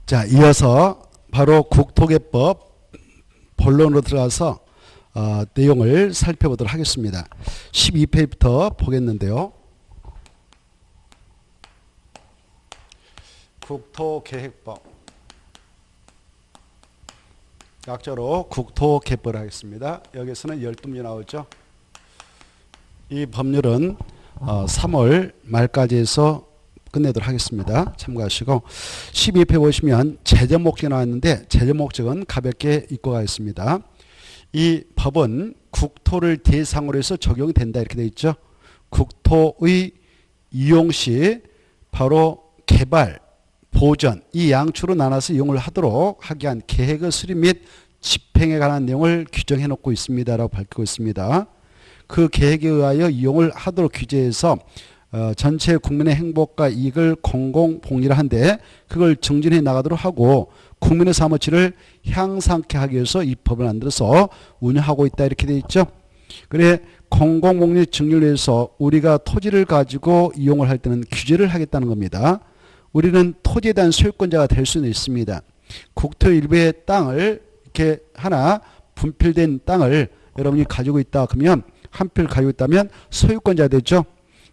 자, 이어서 바로 국토개법 본론으로 들어가서 내용을 살펴보도록 하겠습니다. 12페이지부터 보겠는데요. 국토계획법, 약자로 국토개법을 하겠습니다. 여기서는 12문제 나오죠. 이 법률은 3월 말까지 해서 끝내도록 하겠습니다. 참고하시고 12페이지 보시면 제정 목적이 나왔는데 제정 목적은 가볍게 읽고 가겠습니다. 이 법은 국토를 대상으로 해서 적용이 된다 이렇게 되어 있죠. 국토의 이용 시 바로 개발, 보전 이 양축으로 나눠서 이용을 하도록 하기 위한 계획의 수립 및 집행에 관한 내용을 규정해 놓고 있습니다라고 밝히고 있습니다. 그 계획에 의하여 이용을 하도록 규제해서 전체 국민의 행복과 이익을 공공복리라 한데 그걸 증진해 나가도록 하고 국민의 삶의 향상케 하기 위해서 이 법을 만들어서 운영하고 있다 이렇게 되어 있죠. 그래 공공복리 증진을 위해서 우리가 토지를 가지고 이용을 할 때는 규제를 하겠다는 겁니다. 우리는 토지에 대한 소유권자가 될 수는 있습니다. 국토 일부의 땅을 이렇게 하나 분필된 땅을 여러분이 가지고 있다 그러면 한 필 가지고 있다면 소유권자 되죠.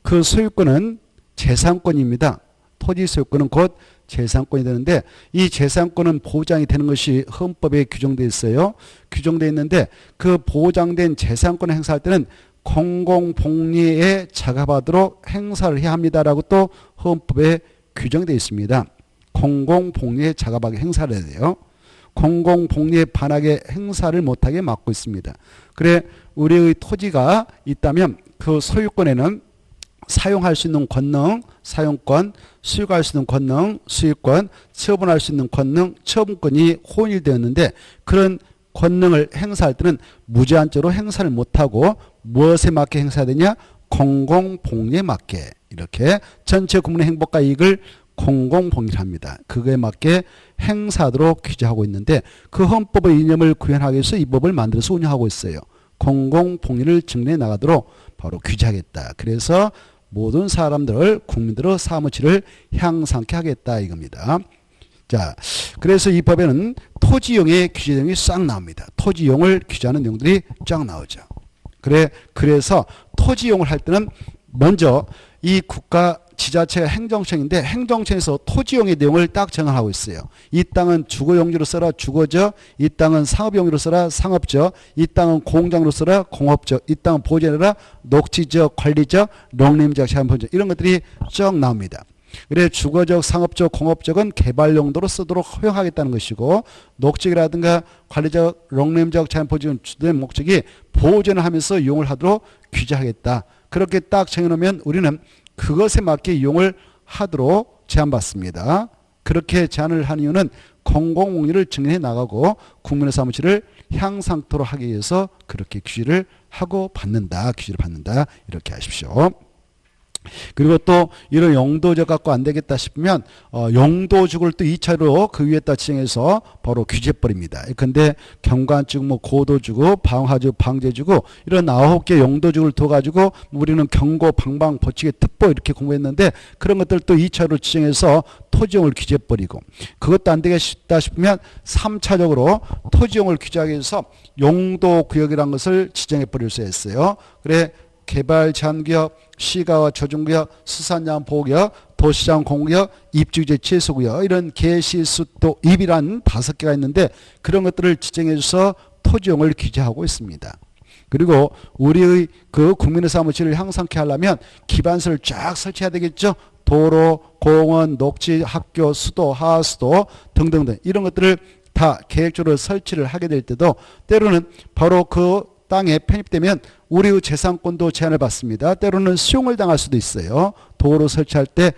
그 소유권은 재산권입니다. 토지 소유권은 곧 재산권이 되는데 이 재산권은 보장이 되는 것이 헌법에 규정되어 있어요. 규정되어 있는데 그 보장된 재산권을 행사할 때는 공공복리에 자가하도록 행사를 해야 합니다라고 또 헌법에 규정되어 있습니다. 공공복리에 자가하게 행사를 해야 돼요. 공공복리에 반하게 행사를 못하게 막고 있습니다. 그래 우리의 토지가 있다면 그 소유권에는 사용할 수 있는 권능, 사용권, 수익할 수 있는 권능, 수익권, 처분할 수 있는 권능, 처분권이 혼일되었는데 그런 권능을 행사할 때는 무제한적으로 행사를 못하고 무엇에 맞게 행사되냐? 공공복리에 맞게 이렇게 전체 국민의 행복과 이익을 공공복리를 합니다. 그거에 맞게 행사하도록 규제하고 있는데 그 헌법의 이념을 구현하기 위해서 이 법을 만들어서 운영하고 있어요. 공공복리를 증진해 나가도록 바로 규제하겠다. 그래서 모든 사람들을 국민들의 삶의 질을 향상케 하겠다 이겁니다. 자, 그래서 이 법에는 토지용의 규제 내용이 싹 나옵니다. 토지용을 규제하는 내용들이 쫙 나오죠. 그래서 토지용을 할 때는 먼저 이 국가 지자체가 행정청인데 행정청에서 토지용의 내용을 딱 정하고 있어요. 이 땅은 주거용지로 써라 주거죠. 이 땅은 상업용지로 써라 상업죠. 이 땅은 공장으로 써라 공업죠. 이 땅은 보전해라 녹지적, 관리적, 농림적, 자연보전 이런 것들이 쭉 나옵니다. 그래 주거적, 상업적, 공업적은 개발용도로 쓰도록 허용하겠다는 것이고 녹지라든가 관리적, 농림적, 자연보전 주된 목적이 보존을 하면서 이용을 하도록 규제하겠다. 그렇게 딱 정해놓으면 우리는 그것에 맞게 이용을 하도록 제한받습니다. 그렇게 제한을 한 이유는 공공복리를 증진해 나가고 국민의 삶의 질을 향상토록 하기 위해서 그렇게 규제를 하고 규제를 받는다 이렇게 하십시오. 그리고 또 이런 용도적 갖고 안 되겠다 싶으면 용도주를 또 2차로 그 위에다 지정해서 바로 규제벌입니다. 근데 경관주고 뭐 고도주고 방화주 방제주고 이런 9개 용도주를 둬가지고 우리는 경고 방방 법칙의 특보 이렇게 공부했는데 그런 것들 또 2차로 지정해서 토지용을 규제버리고 그것도 안 되겠다 싶으면 3차적으로 토지용을 규제하기 위해서 용도구역이라는 것을 지정해 버릴 수 있어요. 그래 개발 제한구역, 시가와 조정구역, 수산양 보호구역, 도시장 공구역, 입주제 취소구역 이런 개시수도 입이란 5개가 있는데 그런 것들을 지정해서 토지용을 규제하고 있습니다. 그리고 우리의 그 국민의 삶의 질을 향상케 하려면 기반시설을 쫙 설치해야 되겠죠. 도로, 공원, 녹지, 학교, 수도, 하수도 등등등 이런 것들을 다 계획적으로 설치를 하게 될 때도 때로는 바로 그 땅에 편입되면 우리의 재산권도 제한을 받습니다. 때로는 수용을 당할 수도 있어요. 도로 설치할 때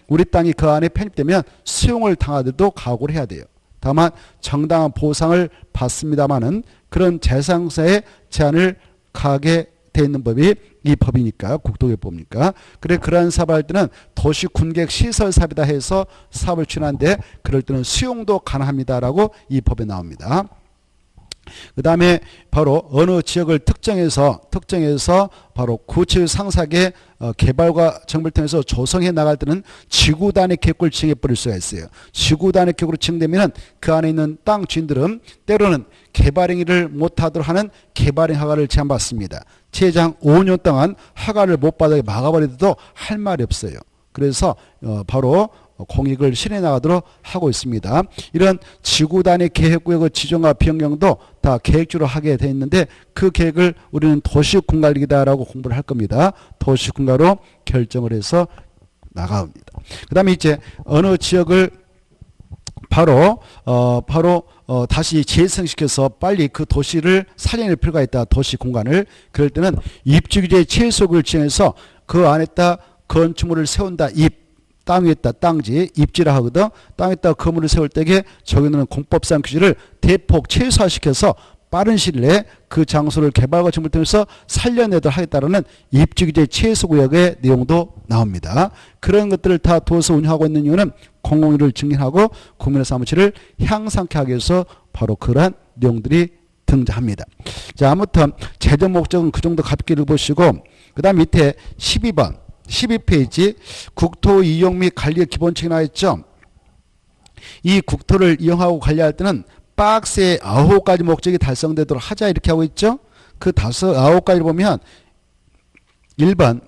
우리 땅이 그 안에 편입되면 수용을 당하더라도 각오를 해야 돼요. 다만 정당한 보상을 받습니다마는 그런 재산세의 제한을 가하게 돼 있는 법이 이 법이니까 국토개법이니까 그래 그러한 사업을 할 때는 도시 군객 시설 사업이다 해서 사업을 추진하는데 그럴 때는 수용도 가능합니다라고 이 법에 나옵니다. 그 다음에 바로 어느 지역을 특정해서 바로 구체적 상세하게 개발과 정비를 통해서 조성해 나갈 때는 지구 단위 계획을 지정해 버릴 수가 있어요. 지구 단위 계획으로 지정되면 그 안에 있는 땅 주인들은 때로는 개발 행위를 못하도록 하는 개발행 허가를 제한받습니다. 최장 5년 동안 허가를 못 받아 막아버려도 할 말이 없어요. 그래서 바로 공익을 실현해 나가도록 하고 있습니다. 이런 지구 단위 계획구역의 지정과 변경도 다 계획주로 하게 돼 있는데 그 계획을 우리는 도시군관리기다라고 공부를 할 겁니다. 도시군가로 결정을 해서 나갑니다. 그 다음에 이제 어느 지역을 바로 다시 재생시켜서 빨리 그 도시를 살려낼 필요가 있다. 도시 공간을. 그럴 때는 입지규제 최소를 지정해서 그 안에다 건축물을 세운다. 땅 위에다 땅지 입지라 하거든. 땅에다 건물을 세울 때에 적용되는 공법상 규제를 대폭 최소화시켜서 빠른 시일 내에 그 장소를 개발과 정비를 통해서 살려내도록 하겠다는 입지규제 최소구역의 내용도 나옵니다. 그런 것들을 다 두어서 운영하고 있는 이유는 공공의를 증진하고 국민의 사무실을 향상케 하기 위해서 바로 그러한 내용들이 등장합니다. 자, 아무튼 재정 목적은 그 정도 가볍게 읽어보시고 그 다음 밑에 12번 12페이지 국토 이용 및 관리의 기본칙이 나와있죠. 이 국토를 이용하고 관리할 때는 박스에 9가지 목적이 달성되도록 하자 이렇게 하고 있죠. 그 9가지를 보면 1번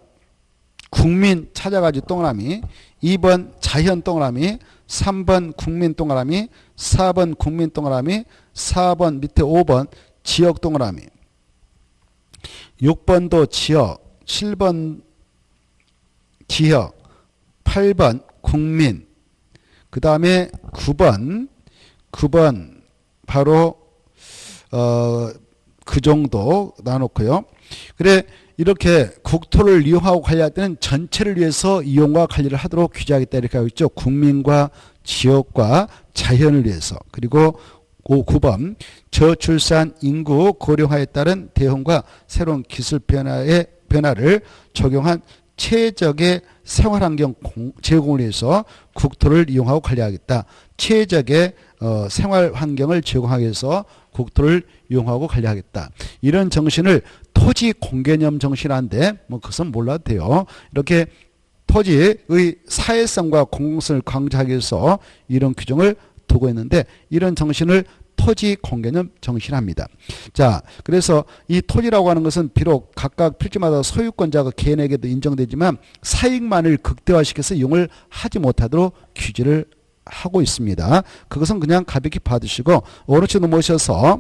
국민 찾아가지고 동그라미, 2번 자연 동그라미, 3번 국민 동그라미, 4번 국민 동그라미, 4번 밑에 5번 지역 동그라미, 6번도 지역, 7번 지역, 8번 국민, 그 다음에 9번 바로 그 정도 놔놓고요. 그래 이렇게 국토를 이용하고 관리할 때는 전체를 위해서 이용과 관리를 하도록 규제하겠다 이렇게 하고 있죠. 국민과 지역과 자연을 위해서. 그리고 9번 저출산 인구 고령화에 따른 대응과 새로운 기술 변화를 적용한 최적의 생활환경 제공을 위해서 국토를 이용하고 관리하겠다. 최적의 생활환경을 제공하기 위해서 국토를 이용하고 관리하겠다. 이런 정신을 토지 공개념 정신인데 뭐 그것은 몰라도 돼요. 이렇게 토지의 사회성과 공공성을 강조하기 위해서 이런 규정을 두고 있는데 이런 정신을 토지 공개념 정신합니다. 자, 그래서 이 토지라고 하는 것은 비록 각각 필지마다 소유권자가 개인에게도 인정되지만 사익만을 극대화시켜서 이용을 하지 못하도록 규제를 하고 있습니다. 그것은 그냥 가볍게 받으시고 오른쪽 넘어오셔서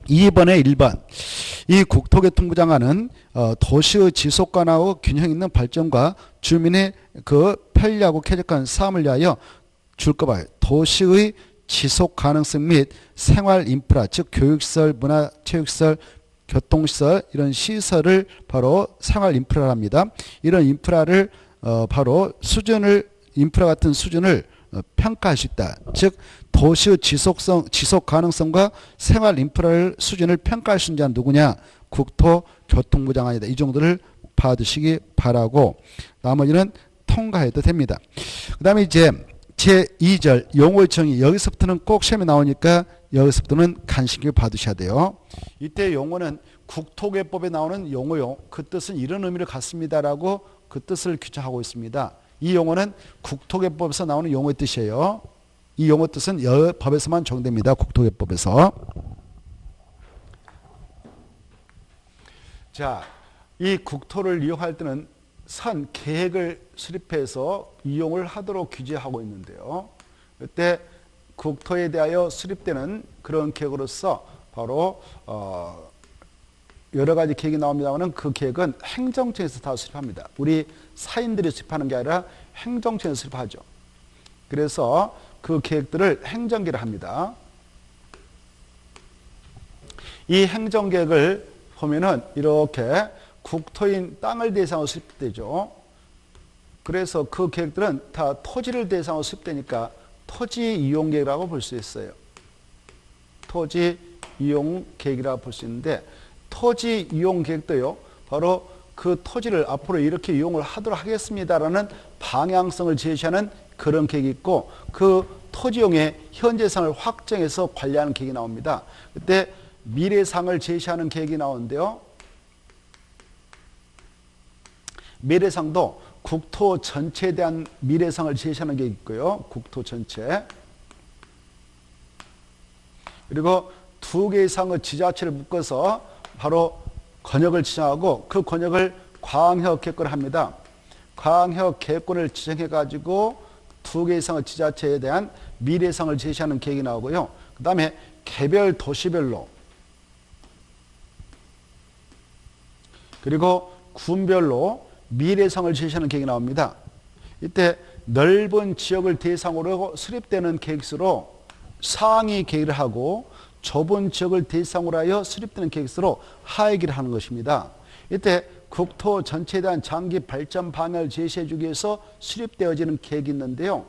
2번에 1번 이 국토교통부 장관은 도시의 지속가능하고 균형 있는 발전과 주민의 그 편리하고 쾌적한 삶을 위하여 줄 거 봐요. 도시의 지속 가능성 및 생활 인프라 즉 교육시설, 문화체육시설, 교통시설 이런 시설을 바로 생활 인프라랍니다. 이런 인프라를 바로 인프라 같은 수준을 평가할 수 있다. 즉 도시의 지속 가능성과 생활 인프라를 수준을 평가할 수 있는 자는 누구냐? 국토교통부 장관이다. 이 정도를 받으시기 바라고 나머지는 통과해도 됩니다. 그 다음에 이제 제2절 용어의 정의 여기서부터는 꼭 시험에 나오니까 여기서부터는 간신히 받으셔야 돼요. 이때 용어는 국토개법에 나오는 용어요. 그 뜻은 이런 의미를 갖습니다라고 그 뜻을 규정하고 있습니다. 이 용어는 국토개법에서 나오는 용어의 뜻이에요. 이 용어 뜻은 법에서만 적용됩니다. 국토개법에서. 자, 이 국토를 이용할 때는 계획을 수립해서 이용을 하도록 규제하고 있는데요. 그때 국토에 대하여 수립되는 그런 계획으로서 바로 여러 가지 계획이 나옵니다만 그 계획은 행정청에서 다 수립합니다. 우리 사인들이 수립하는 게 아니라 행정청에서 수립하죠. 그래서 그 계획들을 행정계를 합니다. 이 행정계획을 보면은 이렇게 국토인 땅을 대상으로 수립되죠. 그래서 그 계획들은 다 토지를 대상으로 수립되니까 토지 이용 계획이라고 볼 수 있어요. 토지 이용 계획이라고 볼 수 있는데 토지 이용 계획도요. 바로 그 토지를 앞으로 이렇게 이용을 하도록 하겠습니다라는 방향성을 제시하는 그런 계획이 있고 그 토지용의 현재상을 확정해서 관리하는 계획이 나옵니다. 그때 미래상을 제시하는 계획이 나오는데요. 미래상도 국토 전체에 대한 미래상을 제시하는 게 있고요. 국토 전체. 그리고 두 개 이상의 지자체를 묶어서 바로 권역을 지정하고 그 권역을 광역 계획권을 합니다. 광역 계획권을 지정해 가지고 두 개 이상의 지자체에 대한 미래상을 제시하는 계획이 나오고요. 그 다음에 개별 도시별로 그리고 군별로 미래상을 제시하는 계획이 나옵니다. 이때 넓은 지역을 대상으로 수립되는 계획수로 상위 계획을 하고 좁은 지역을 대상으로 하여 수립되는 계획수로 하위 계획을 하는 것입니다. 이때 국토 전체에 대한 장기 발전 방향을 제시해 주기 위해서 수립되어지는 계획이 있는데요.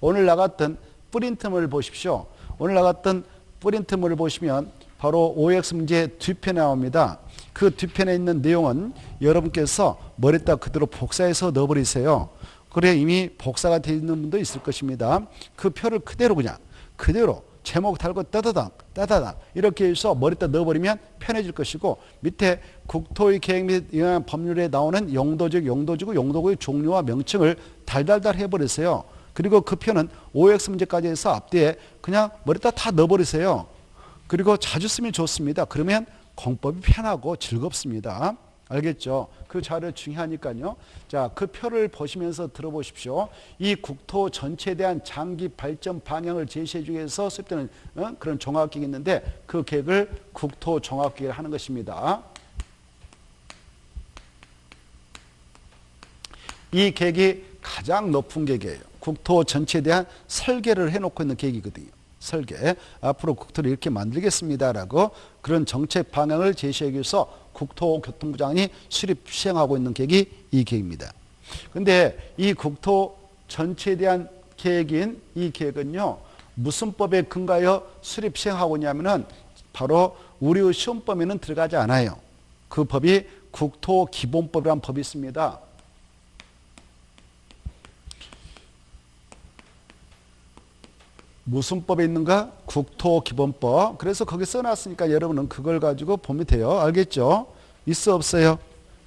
오늘 나갔던 프린트물을 보십시오. 오늘 나갔던 프린트물을 보시면 바로 OX 문제 뒤편에 나옵니다. 그 뒤편에 있는 내용은 여러분께서 머리에다 그대로 복사해서 넣어버리세요. 그래 이미 복사가 되어 있는 분도 있을 것입니다. 그 표를 그대로 그냥 그대로 제목 달고 따다닥 이렇게 해서 머리에다 넣어버리면 편해질 것이고 밑에 국토의 계획 및 법률에 나오는 용도지구, 용도구의 종류와 명칭을 달달달 해버리세요. 그리고 그 표는 OX 문제까지 해서 앞뒤에 그냥 머리에다 다 넣어버리세요. 그리고 자주 쓰면 좋습니다. 그러면 공법이 편하고 즐겁습니다. 알겠죠? 그 자료 중요하니까요. 자, 그 표를 보시면서 들어보십시오. 이 국토 전체에 대한 장기 발전 방향을 제시해 주기 위해서 수립되는 그런 종합계획이 있는데 그 계획을 국토 종합계획을 하는 것입니다. 이 계획이 가장 높은 계획이에요. 국토 전체에 대한 설계를 해놓고 있는 계획이거든요. 설계. 앞으로 국토를 이렇게 만들겠습니다라고 그런 정책 방향을 제시하기 위해서 국토교통부 장관이 수립 시행하고 있는 계획이 이 계획입니다. 그런데 이 국토 전체에 대한 계획인 이 계획은요. 무슨 법에 근거하여 수립 시행하고 있냐면은 바로 우리 시험법에는 들어가지 않아요. 그 법이 국토기본법이라는 법이 있습니다. 무슨 법에 있는가? 국토기본법. 그래서 거기 써놨으니까 여러분은 그걸 가지고 보면 돼요. 알겠죠? 있어 없어요?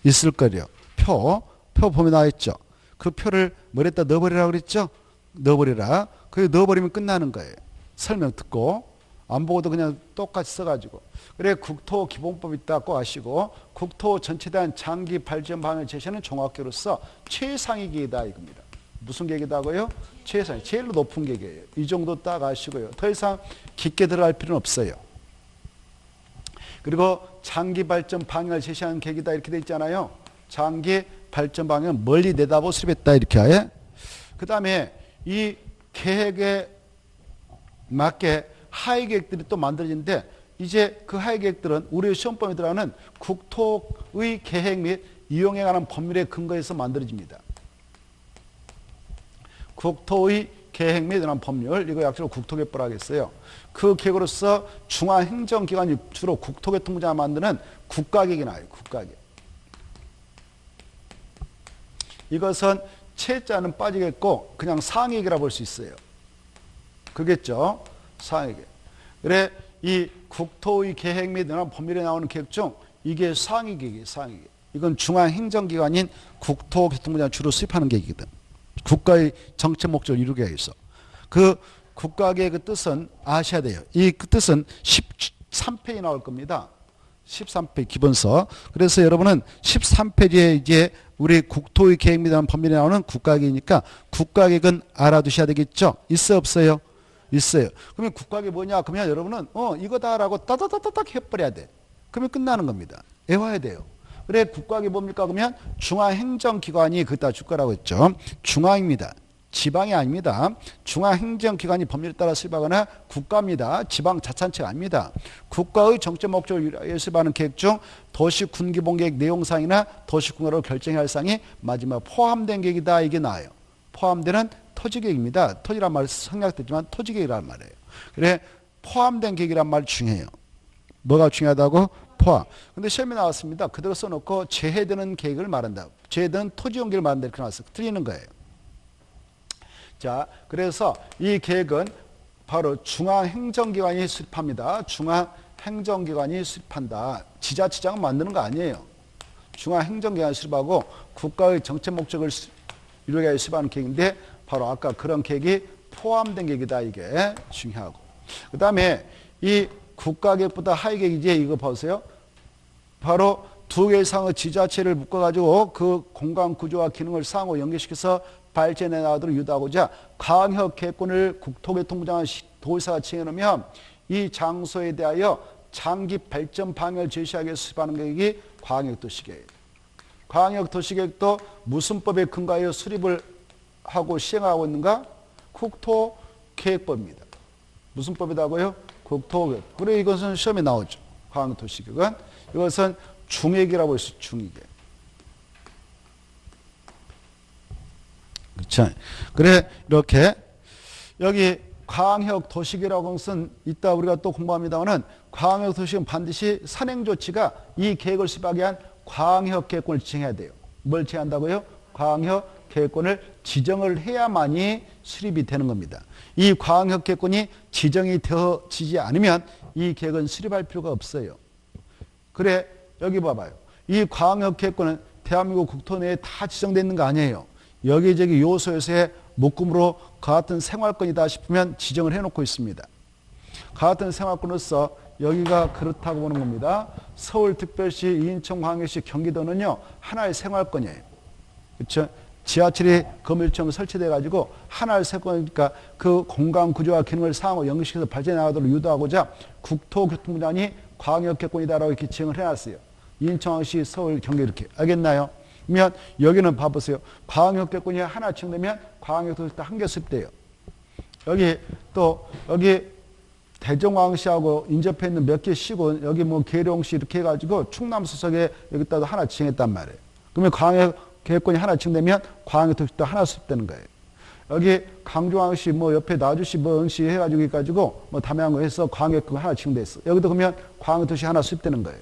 있을 거예요. 표 보면 나와있죠? 그 표를 머리에다 넣어버리라고 그랬죠? 넣어버리라. 그게 넣어버리면 끝나는 거예요. 설명 듣고 안 보고도 그냥 똑같이 써가지고. 그래 국토기본법 있다 꼭 아시고 국토 전체에 대한 장기 발전 방향을 제시하는 종합계획으로서 최상위 계획이다 이겁니다. 무슨 계획이다고요? 최상, 제일 높은 계획이에요. 이 정도 딱 아시고요. 더 이상 깊게 들어갈 필요는 없어요. 그리고 장기 발전 방향을 제시하는 계획이다 이렇게 돼 있잖아요. 장기 발전 방향을 멀리 내다보고 수립했다 이렇게 하에. 그 다음에 이 계획에 맞게 하위 계획들이 또 만들어지는데 이제 그 하위 계획들은 우리 시험법에 들어가는 국토의 계획 및 이용에 관한 법률에 근거해서 만들어집니다. 국토의 계획 및 이런 법률, 이거 약자로 국토개법을 하겠어요. 그 계획으로서 중앙행정기관이 주로 국토교통부가 만드는 국가계획이 나와요. 국가계획. 이것은 채자는 빠지겠고 그냥 상위계획이라 볼 수 있어요. 그겠죠? 상위계획. 그래 이 국토의 계획 및 이런 법률에 나오는 계획 중 이게 상위계획이에요. 상위계획. 이건 중앙행정기관인 국토교통부가 주로 수립하는 계획이거든. 국가의 정책 목적을 이루기 위해서. 그 국가계획 그 뜻은 아셔야 돼요. 이 그 뜻은 13페이지 나올 겁니다. 13페이지 기본서. 그래서 여러분은 13페이지에 이제 우리 국토의 계획 및 법률에 나오는 국가계획이니까 국가계획은 알아두셔야 되겠죠. 있어 없어요? 있어요. 그러면 국가계획 뭐냐? 그러면 여러분은 이거다라고 따다다다닥 해버려야 돼. 그러면 끝나는 겁니다. 외워야 돼요. 그래 국가계획 뭡니까? 그러면 중앙행정기관이 그따 줄 거라고 했죠. 중앙입니다. 지방이 아닙니다. 중앙행정기관이 법률에 따라 수립하거나 국가입니다. 지방자치단체가 아닙니다. 국가의 정책 목적을 위해 수립하는 계획 중 도시군기본계획 내용사항이나 도시군가로 결정해야 할 사항이 마지막 포함된 계획이다. 이게 나와요. 포함되는 토지계획입니다. 토지란 말 생략됐지만 토지계획이란 말이에요. 그래 포함된 계획이란 말 중요해요. 뭐가 중요하다고? 포함. 근데 시험에 나왔습니다. 그대로 써놓고 제해되는 계획을 말한다. 제해되는 토지용 계획을 말한다. 이렇게 나왔어요. 틀리는 거예요. 자, 그래서 이 계획은 바로 중앙행정기관이 수립합니다. 중앙행정기관이 수립한다. 지자체장은 만드는 거 아니에요. 중앙행정기관 수립하고 국가의 정책 목적을 이루기 위해 수립하는 계획인데 바로 아까 그런 계획이 포함된 계획이다. 이게 중요하고. 그 다음에 이 국가계획보다 하위 계획이지 이거 보세요. 바로 두 개 이상의 지자체를 묶어가지고 그 공간 구조와 기능을 상호 연계시켜서 발전해 나가도록 유도하고자 광역계획권을 국토교통부장과 도의사가 정해놓으면 이 장소에 대하여 장기 발전 방향을 제시하기 위해서 수립하는 계획이 광역도시계획. 광역도시계획도 무슨 법에 근거하여 수립을 하고 시행하고 있는가? 국토계획법입니다. 무슨 법이라고요? 국토계획. 그래 이것은 시험에 나오죠. 광역도시계획은. 이것은 중액이라고 했어요. 중액. 그렇죠. 그래 이렇게 여기 광역도시계획이라고 하는 것은 이따 우리가 또 공부합니다만은 광역도시계획은 반드시 선행조치가 이 계획을 수립하기 위한 광역계획권을 지정해야 돼요. 뭘 지정한다고요? 광역계획권을 지정을 해야만이 수립이 되는 겁니다. 이 광역계획권이 지정이 되어지지 않으면 이 계획은 수립할 필요가 없어요. 그래 여기 봐봐요. 이 광역계획권은 대한민국 국토 내에 다 지정되어 있는 거 아니에요. 여기저기 요소에서의 묶음으로 같은 생활권이다 싶으면 지정을 해놓고 있습니다. 같은 생활권으로서 여기가 그렇다고 보는 겁니다. 서울특별시, 인천광역시, 경기도는요 하나의 생활권이에요. 그렇죠? 지하철이 건물처럼 설치돼 가지고 하나의 생활권이니까 그 공간 구조와 기능을 상호 연계시켜서 발전해 나가도록 유도하고자 국토교통부장이 광역계획권이다라고 이렇게 지정을 해놨어요. 인천광역시, 서울, 경기 이렇게. 알겠나요? 그러면 여기는 봐보세요. 광역계획권이 하나 지정되면 광역도시 한 개 수립돼요. 여기 또 여기 대전광역시하고 인접해 있는 몇 개 시군 여기 뭐 계룡시 이렇게 해가지고 충남 수석에 여기다도 하나 지정했단 말이에요. 그러면 광역계획권이 하나 지정되면 광역도시도 하나 수립되는 거예요. 여기 강주광역시 뭐 옆에 나주시 뭐 응시 해가지고 뭐 담양거 해서 광역계획권 하나 지정됐어. 여기도 그러면 광역도시 하나 수립되는 거예요.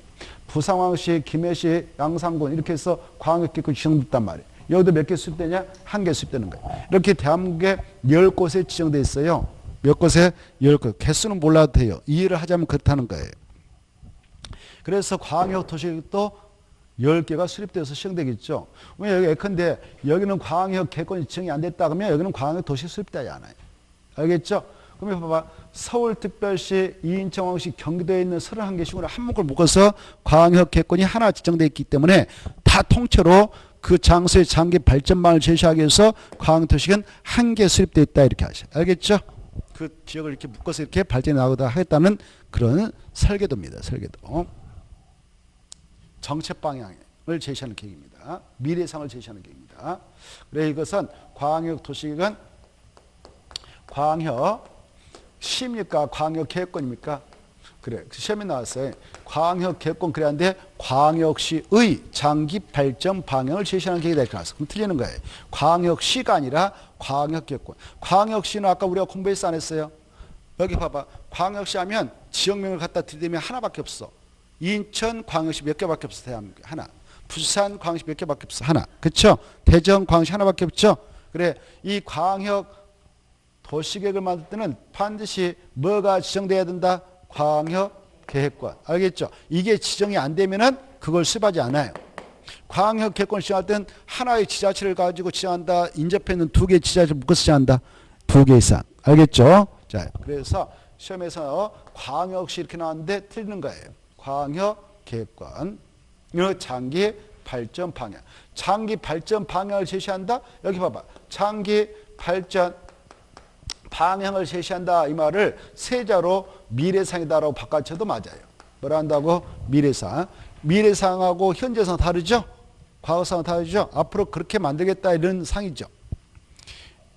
부산광역시, 김해시, 양산군 이렇게 해서 광역계획권 지정됐단 말이에요. 여기도 몇 개 수립되냐? 한 개 수립되는 거예요. 이렇게 대한민국에 10곳에 지정돼 있어요. 몇 곳에? 10곳. 개수는 몰라도 돼요. 이해를 하자면 그렇다는 거예요. 그래서 광역도시도 10개가 수립돼서 시행되겠죠. 왜 여기 예컨대 여기는 광역계획권이 지정이 안 됐다 그러면 여기는 광역도시 수립되지 않아요. 알겠죠? 그러면 봐봐. 서울특별시, 인천광역시, 경기도에 있는 31개 시군을 한 묶을 묶어서 광역계획권이 하나 지정되어 있기 때문에 다 통째로 그 장소의 장기 발전망을 제시하기 위해서 광역도시계획은 한 개 수립되어 있다 이렇게 하셔요. 알겠죠? 그 지역을 이렇게 묶어서 이렇게 발전해 나가다 하겠다는 그런 설계도입니다. 설계도. 정책 방향을 제시하는 계획입니다. 미래상을 제시하는 계획입니다. 그래 이것은 광역도시계획은 광역시입니까? 광역계획권입니까? 그래 시험에 나왔어요. 광역계획권 그래야하는데 광역시의 장기 발전 방향을 제시하는 계획이다 이렇게 나왔어. 그럼 틀리는 거예요. 광역시가 아니라 광역계획권. 광역시는 아까 우리가 공부했어 안 했어요? 여기 봐봐. 광역시 하면 지역명을 갖다 들이대면 하나밖에 없어. 인천광역시 몇 개밖에 없어. 대한민국 하나. 부산광역시 몇 개밖에 없어. 하나. 그렇죠? 대전광역시 하나밖에 없죠? 그래 이 광역 도시계획을 만들 때는 반드시 뭐가 지정돼야 된다? 광역계획권. 알겠죠? 이게 지정이 안 되면은 그걸 수립하지 않아요. 광역계획권을 지정할 때는 하나의 지자체를 가지고 지정한다. 인접해 있는 두 개의 지자체를 묶어서 지정한다. 두 개 이상. 알겠죠? 자, 그래서 시험에서 광역시 이렇게 나왔는데 틀리는 거예요. 광역계획권. 이거 장기 발전 방향. 장기 발전 방향을 제시한다? 여기 봐봐. 장기 발전 방향을 제시한다 이 말을 세자로 미래상이다라고 바꿔쳐도 맞아요. 뭐라 한다고? 미래상. 미래상하고 현재상 다르죠? 과거상은 다르죠? 앞으로 그렇게 만들겠다 이런 상이죠.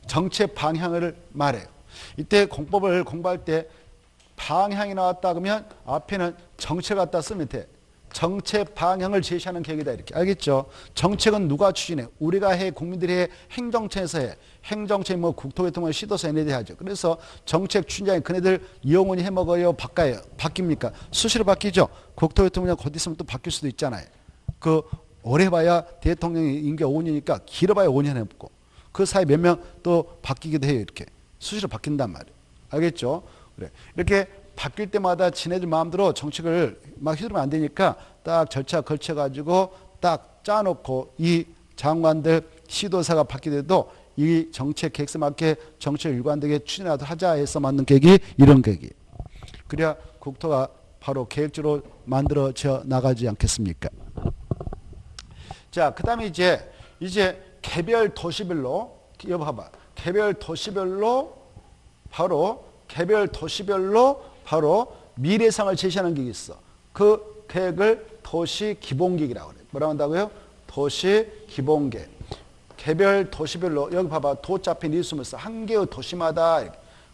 정책 방향을 말해요. 이때 공법을 공부할 때 방향이 나왔다 그러면 앞에는 정책을 갖다 쓰면 돼. 정책 방향을 제시하는 계획이다 이렇게. 알겠죠? 정책은 누가 추진해? 우리가 해. 국민들이 해. 행정처에서 해. 행정처에 뭐 국토교통부 시도서 얘네들이 하죠. 그래서 정책 추진자인 그네들 영원히 해먹어요? 바꿔요? 바뀝니까? 수시로 바뀌죠? 국토교통부가 곧 있으면 또 바뀔 수도 있잖아요. 그 오래 봐야 대통령이 임기 5년이니까 길어봐야 5년 해먹고 그 사이 몇 명 또 바뀌기도 해요. 이렇게 수시로 바뀐단 말이에요. 알겠죠? 그래. 이렇게 바뀔 때마다 지네들 마음대로 정책을 막 휘두르면 안 되니까 딱 절차 걸쳐가지고 딱 짜놓고 이 장관들 시도사가 바뀌더라도 이 정책 계획서에 맞게 정책 일관되게 추진하자 해서 만든 계획이 이런 계획이에요. 그래야 국토가 바로 계획적으로 만들어져 나가지 않겠습니까? 자, 그 다음에 이제 개별 도시별로, 여보 봐봐. 개별 도시별로 바로 미래상을 제시하는 계획이 있어. 그 계획을 도시기본계획이라고 그래요. 뭐라고 한다고요? 도시기본계획. 개별 도시별로, 여기 봐봐. 도자 앞에 니으면 써. 한 개의 도시마다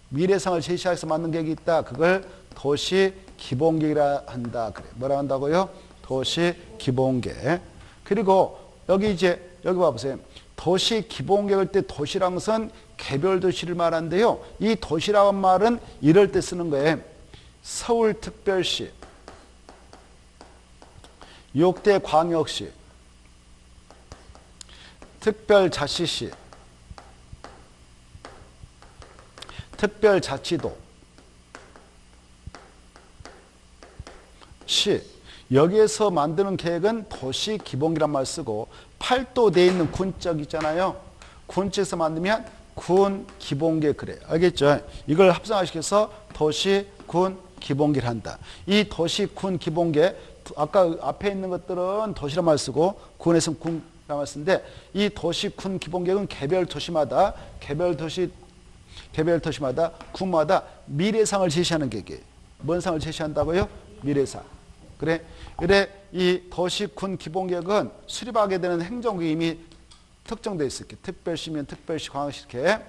미래상을 제시해서 만든 계획이 있다. 그걸 도시기본계획이라 한다. 그래. 뭐라고 한다고요? 도시기본계획. 그리고 여기 봐보세요. 도시기본계획일 때 도시라는 것은 개별 도시를 말하는데요. 이 도시라는 말은 이럴 때 쓰는 거예요. 서울특별시, 6대 광역시, 특별자치시, 특별자치도, 시, 여기에서 만드는 계획은 도시기본계획이란 말 쓰고, 팔도되어 있는 군적 있잖아요. 군지에서 만들면 군기본계획 그래. 알겠죠? 이걸 합성화시켜서 도시군기본계획을 한다. 이 도시군기본계획, 아까 앞에 있는 것들은 도시란 말 쓰고 군에서는 군란 말 쓰는데, 이 도시군기본계획은 개별 도시마다 군마다 미래상을 제시하는 계획이에요. 뭔 상을 제시한다고요? 미래상. 그래 이 도시군기본계획은 수립하게 되는 행정구역이 이미 특정되어 있을 게, 특별시면 특별시, 광역시 이렇게.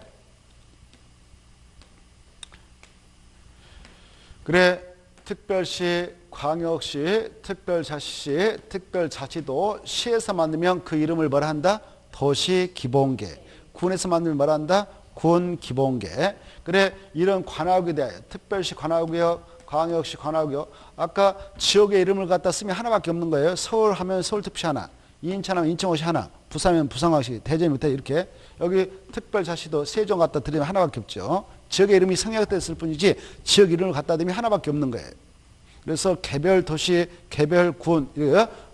그래 특별시, 광역시, 특별자치시, 특별자치도, 시에서 만들면 그 이름을 뭐라 한다? 도시기본계획. 군에서 만들면 뭐라 한다? 군기본계획. 그래 이런 관할구에 대하여 특별시 관할구역, 광역시 관할구역, 아까 지역의 이름을 갖다 쓰면 하나밖에 없는 거예요. 서울 하면 서울특별시 하나, 인천하면 인천고시 하나, 부산하면 부산광역시, 대전이면 이렇게. 여기 특별자치도 세종 갖다 드리면 하나밖에 없죠. 지역의 이름이 성역됐을 뿐이지 지역 이름을 갖다 드리면 하나밖에 없는 거예요. 그래서 개별 도시, 개별 군,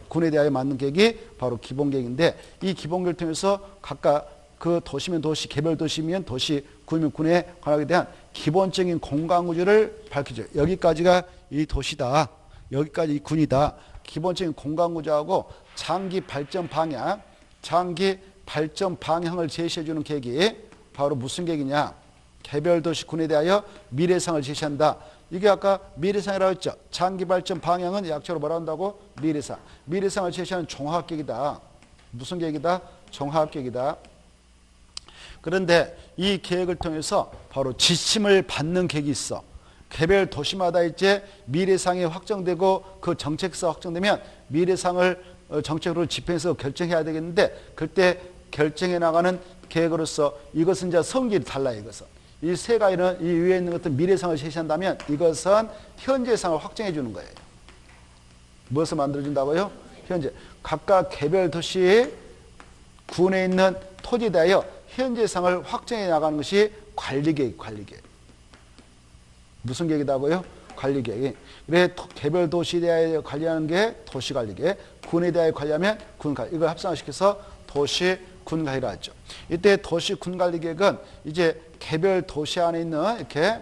군에 대하여 만든 계획이 바로 기본계획인데, 이 기본계획을 통해서 각각 그 도시면 도시, 개별 도시면 도시, 군이면 군에 관하게 대한 기본적인 공간구조를 밝혀줘요. 여기까지가 이 도시다. 여기까지 이 군이다. 기본적인 공간구조하고 장기 발전 방향을 제시해주는 계획이 바로 무슨 계획이냐? 개별 도시 군에 대하여 미래상을 제시한다. 이게 아까 미래상이라고 했죠. 장기 발전 방향은 약자로 뭐라 한다고? 미래상. 미래상을 제시하는 종합계획이다. 무슨 계획이다? 종합계획이다. 그런데 이 계획을 통해서 바로 지침을 받는 계획이 있어. 개별 도시마다 이제 미래상이 확정되고 그 정책서 확정되면 미래상을 정책으로 집행해서 결정해야 되겠는데, 그때 결정해 나가는 계획으로서 이것은 이제 성질이 달라요. 이것은. 이 세 가지는 이 위에 있는 것들 미래상을 제시한다면 이것은 현재상을 확정해 주는 거예요. 무엇을 만들어준다고요? 현재. 각각 개별 도시 군에 있는 토지에 대하여 현재상을 확정해 나가는 것이 관리계획, 관리계획. 무슨 계획이다고요? 관리계획. 그래 개별 도시에 대하여 관리하는 게 도시관리계획, 군에 대하여 관리하면 군관리. 이걸 합성화시켜서 도시군관리라 하죠. 이때 도시군관리계획은 이제 개별 도시 안에 있는 이렇게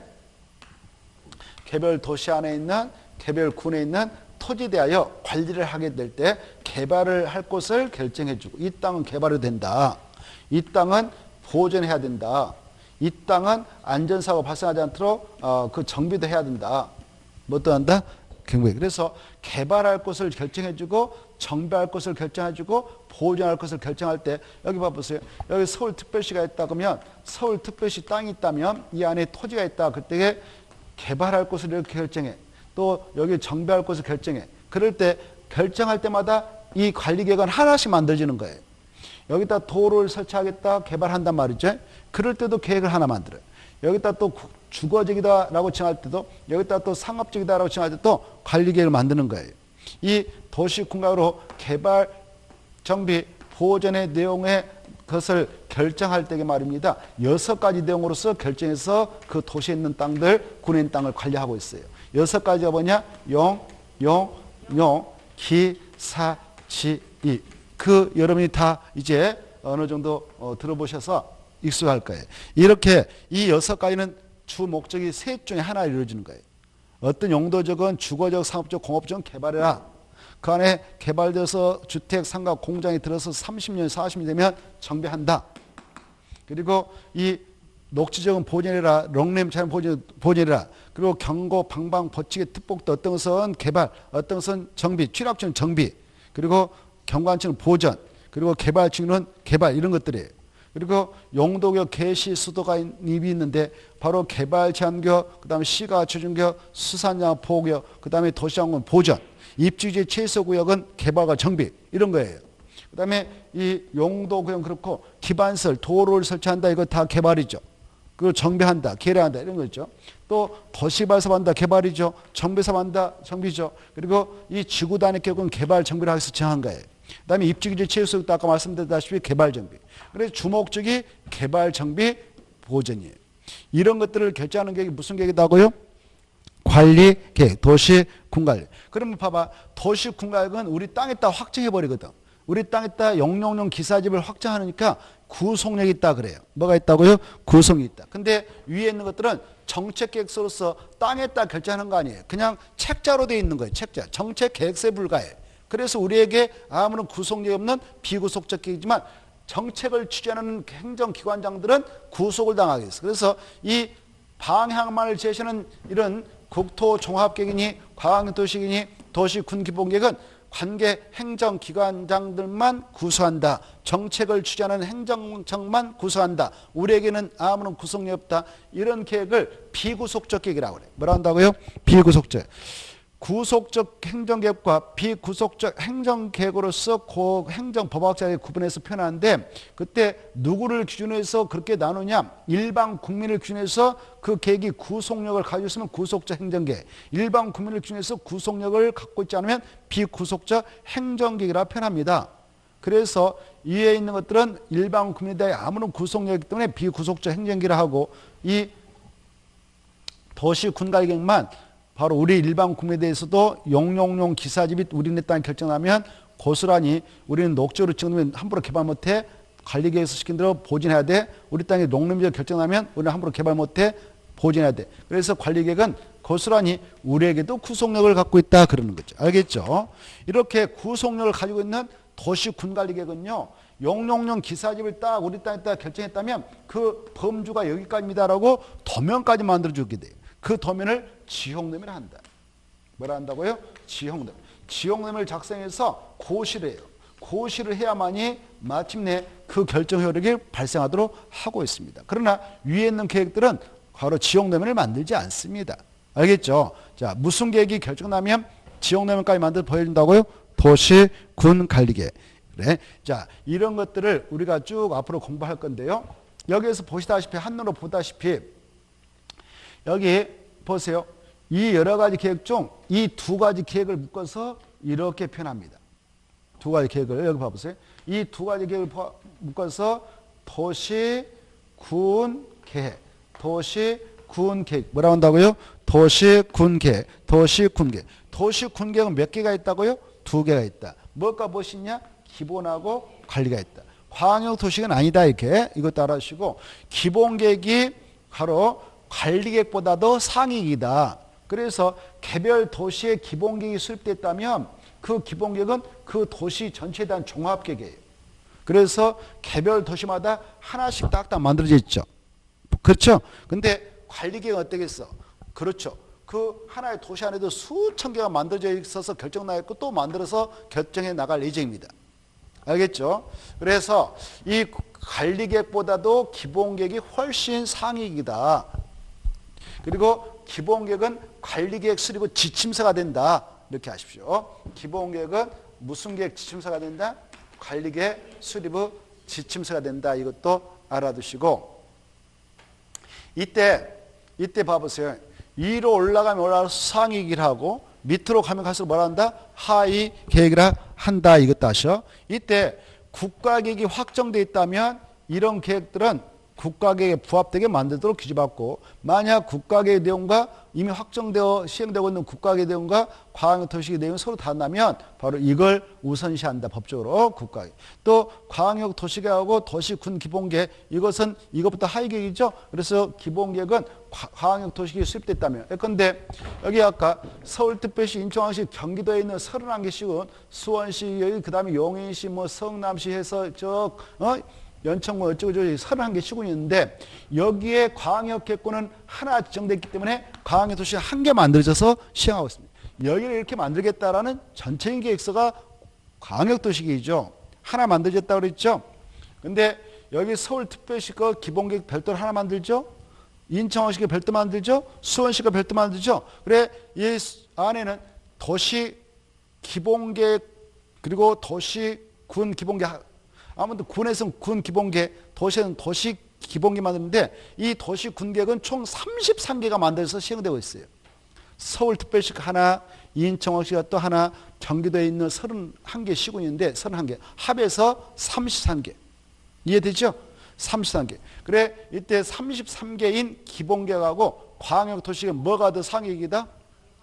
개별 도시 안에 있는 개별 군에 있는 토지에 대하여 관리를 하게 될 때 개발을 할 곳을 결정해주고, 이 땅은 개발이 된다. 이 땅은 보존해야 된다. 이 땅은 안전사고 발생하지 않도록 그 정비도 해야 된다. 뭐도 한다? 그래서 개발할 것을 결정해주고, 정비할 것을 결정해주고, 보존할 것을 결정할 때, 여기 봐보세요. 여기 서울특별시가 있다 그러면 서울특별시 땅이 있다면 이 안에 토지가 있다. 그때 개발할 것을 이렇게 결정해. 또 여기 정비할 것을 결정해. 그럴 때 결정할 때마다 이 관리계획은 하나씩 만들어지는 거예요. 여기다 도로를 설치하겠다, 개발한단 말이죠. 그럴 때도 계획을 하나 만들어요. 여기다 또 주거적이다라고 정할 때도, 여기다 또 상업적이다라고 정할 때도 관리계획을 만드는 거예요. 이 도시군가로 개발, 정비, 보존의 내용의 것을 결정할 때게 말입니다. 6가지 내용으로서 결정해서 그 도시에 있는 땅들, 군에 있는 땅을 관리하고 있어요. 6가지가 뭐냐? 용, 기, 사, 지, 이. 그 여러분이 다 이제 어느 정도 들어보셔서 익숙할 거예요. 이렇게 이 6가지는 주 목적이 셋 중에 하나 이루어지는 거예요. 어떤 용도적은 주거적, 상업적, 공업적 개발해라. 그 안에 개발돼서 주택, 상가, 공장이 들어서 30년, 40년 되면 정비한다. 그리고 이 녹지적은 보존해라. 롱램 보존해라. 그리고 경고, 방방, 버치기, 특복도 어떤 것은 개발, 어떤 것은 정비, 취락증 정비, 그리고 경관증 보존, 그리고 개발증은 개발 이런 것들이에요. 그리고 용도격, 개시, 수도가 입이 있는데 바로 개발 제한구역, 그 다음에 시가 추진구역, 수산장 보호구역, 그 다음에 도시장군 보전, 입지주의 최소구역은 개발과 정비 이런 거예요. 그 다음에 이 용도구역 그렇고 기반시설, 도로를 설치한다 이거 다 개발이죠. 그리고 정비한다, 계량한다 이런 거 있죠. 또 도시발사한다 개발이죠. 정비사한다 정비죠. 그리고 이 지구 단위 계획은 개발 정비를 하기 위해서 정한 거예요. 그 다음에 입지규제 최소도 아까 말씀드렸다시피 개발 정비. 그래서 주목적이 개발 정비 보전이에요. 이런 것들을 결정하는 계획이 무슨 계획이다고요? 관리 계획, 도시 군관리. 그러면 봐봐, 도시 군관리는 우리 땅에다 확정해 버리거든. 우리 땅에다 용용용 기사집을 확정하니까 구속력이 있다 그래요. 뭐가 있다고요? 구속력이 있다. 근데 위에 있는 것들은 정책계획서로서 땅에다 결정하는 거 아니에요. 그냥 책자로 돼 있는 거예요. 책자. 정책계획서에 불과해. 그래서 우리에게 아무런 구속력이 없는 비구속적 계획이지만 정책을 추진하는 행정기관장들은 구속을 당하게 있어요. 그래서 이 방향만을 제시하는 이런 국토종합계획이니 과학도시계획이니 도시군기본계획은 관계 행정기관장들만 구속한다. 정책을 추진하는 행정청만 구속한다. 우리에게는 아무런 구속력이 없다. 이런 계획을 비구속적 계획이라고 그래요. 뭐라 한다고요? 비구속적. 구속적 행정계획과 비구속적 행정계획으로서 행정법학자의 구분해서 표현하는데 그때 누구를 기준해서 그렇게 나누냐? 일반 국민을 기준해서 그 계획이 구속력을 가지고 있으면 구속적 행정계획, 일반 국민을 기준해서 구속력을 갖고 있지 않으면 비구속적 행정계획이라 표현합니다. 그래서 위에 있는 것들은 일반 국민에 대해 아무런 구속력이기 때문에 비구속적 행정계획이라 하고 이 도시군관리계획만 바로 우리 일반 국민에 대해서도 용용용 기사집이 우리네 땅에 결정나면 고스란히 우리는 녹지로 찍으면 함부로 개발 못해. 관리계획에서 시킨 대로 보존해야 돼. 우리 땅에 농림지역 결정나면 우리는 함부로 개발 못해. 보존해야 돼. 그래서 관리계획은 고스란히 우리에게도 구속력을 갖고 있다 그러는 거죠. 알겠죠? 이렇게 구속력을 가지고 있는 도시군관리계획은요. 용용용 기사집을 딱 우리 땅에 딱 결정했다면 그 범주가 여기까지입니다라고 도면까지 만들어주게 돼요. 그 도면을 지형도면을 한다. 뭐라 한다고요? 지형도면. 지형도면을 작성해서 고시를 해요. 고시를 해야만이 마침내 그 결정 효력이 발생하도록 하고 있습니다. 그러나 위에 있는 계획들은 바로 지형도면을 만들지 않습니다. 알겠죠? 자, 무슨 계획이 결정나면 지형도면까지 만들어 보여준다고요? 도시군관리계획. 그래. 자, 이런 것들을 우리가 쭉 앞으로 공부할 건데요. 여기에서 보시다시피 한눈으로 보다시피 여기 보세요. 이 여러 가지 계획 중 이 두 가지 계획을 묶어서 이렇게 표현합니다. 두 가지 계획을 여기 봐보세요. 이 두 가지 계획을 묶어서 도시군계획, 도시군계획 뭐라고 한다고요? 도시군계획, 도시군계획. 도시군계획은 몇 개가 있다고요? 두 개가 있다. 뭘까 보시냐? 기본하고 관리가 있다. 광역도시계획은 아니다 이렇게 이것도 알아주시고 기본계획이 바로 관리계획보다도 상위이다. 그래서 개별 도시의 기본계획이 수립됐다면 그 기본계획은 그 도시 전체에 대한 종합계획이에요. 그래서 개별 도시마다 하나씩 딱딱 만들어져 있죠. 그렇죠? 근데 관리계획은 어떻겠어? 그렇죠. 그 하나의 도시 안에도 수천 개가 만들어져 있어서 결정 나겠고 또 만들어서 결정해 나갈 예정입니다. 알겠죠? 그래서 이 관리계획보다도 기본계획이 훨씬 상위이다. 그리고 기본계획은 관리계획 수립의 지침서가 된다. 이렇게 하십시오. 기본계획은 무슨 계획 지침서가 된다? 관리계획 수립의 지침서가 된다. 이것도 알아두시고 이때 봐보세요. 위로 올라가면 올라가서 상위계획을 하고 밑으로 가면 갈수록 뭐라 한다? 하위 계획이라 한다. 이것도 아셔. 이때 국가계획이 확정되어 있다면 이런 계획들은 국가계획에 부합되게 만들도록 규제받고, 만약 국가계획 내용과 이미 확정되어 시행되고 있는 국가계획 내용과 광역도시계획 내용이 서로 다르다면 바로 이걸 우선시한다. 법적으로 국가계획. 또 광역도시계획하고 도시군기본계획, 이것은 이것부터 하위계획이죠. 그래서 기본계획은 광역도시계획이 수립됐다면. 예컨대 여기 아까 서울특별시, 인천광역시, 경기도에 있는 31개 시군, 수원시, 여기 그다음에 용인시, 뭐 성남시 해서 연천 뭐 어쩌고저쩌고 31개 시군이 있는데 여기에 광역계획권은 하나 지정됐기 때문에 광역도시 한 개 만들어져서 시행하고 있습니다. 여기를 이렇게 만들겠다라는 전체적인 계획서가 광역도시계획이죠. 하나 만들어졌다고 그랬죠. 근데 여기 서울특별시 거 기본계획 별도로 하나 만들죠. 인천광역시가 별도 만들죠. 수원시가 별도 만들죠. 그래 이 안에는 도시 기본계획 그리고 도시군 기본계획, 아무튼 군에서는 군 기본계획, 도시에는 도시 기본계획 만드는데 이 도시 군계획은 총 33개가 만들어서 시행되고 있어요. 서울특별시가 하나, 인천광역시가 또 하나, 경기도에 있는 31개 시군인데 31개 합해서 33개. 이해되죠? 33개. 그래 이때 33개인 기본계획하고 광역도시계획 뭐가 더 상위이다?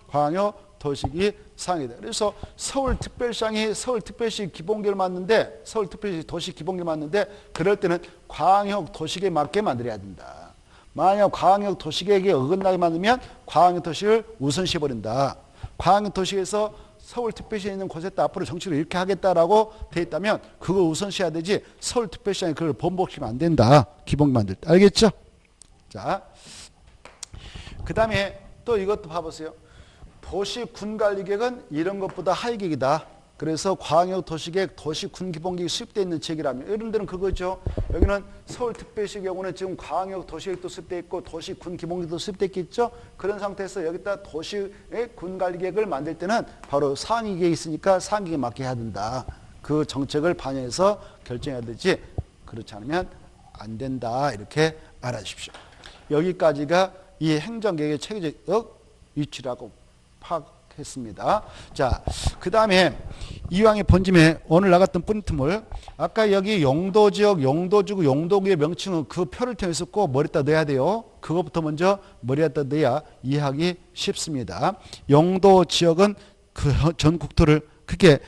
광역도시계획이 상이다. 그래서 서울특별시장이 서울특별시 기본계획을 만드는데, 서울특별시 도시 기본계획을 만드는데 그럴 때는 광역도시계획에 맞게 만들어야 된다. 만약 광역도시계획에 어긋나게 만들면 광역도시를 우선시해버린다. 광역도시에서 서울특별시에 있는 곳에다 앞으로 정책을 이렇게 하겠다라고 돼 있다면 그거 우선시해야 되지, 서울특별시장이 그걸 번복시키면 안 된다. 기본계획 만들 때. 알겠죠? 자, 그 다음에 또 이것도 봐보세요. 도시군관리계획은 이런 것보다 하위계획이다. 그래서 광역도시계획, 도시군기본계획이 수립되어 있는 지역이라면, 이런 데는 그거죠. 여기는 서울특별시 경우는 지금 광역도시계획도 수립되어 있고 도시군기본계획도 수립되어 있겠죠. 그런 상태에서 여기다 도시군관리계획을 만들 때는 바로 상위계획이 있으니까 상위계획에 맞게 해야 된다. 그 정책을 반영해서 결정해야 되지, 그렇지 않으면 안 된다. 이렇게 알아주십시오. 여기까지가 이 행정계획의 체계적 위치라고 파악했습니다. 자, 그 다음에 이왕의 본짐에 오늘 나갔던 뿌리틈을, 아까 여기 용도지역, 용도지구, 용도구의 명칭은 그 표를 통해서 꼭 머리에다 넣어야 돼요. 그것부터 먼저 머리에다 넣어야 이해하기 쉽습니다. 용도지역은 그 전 국토를 크게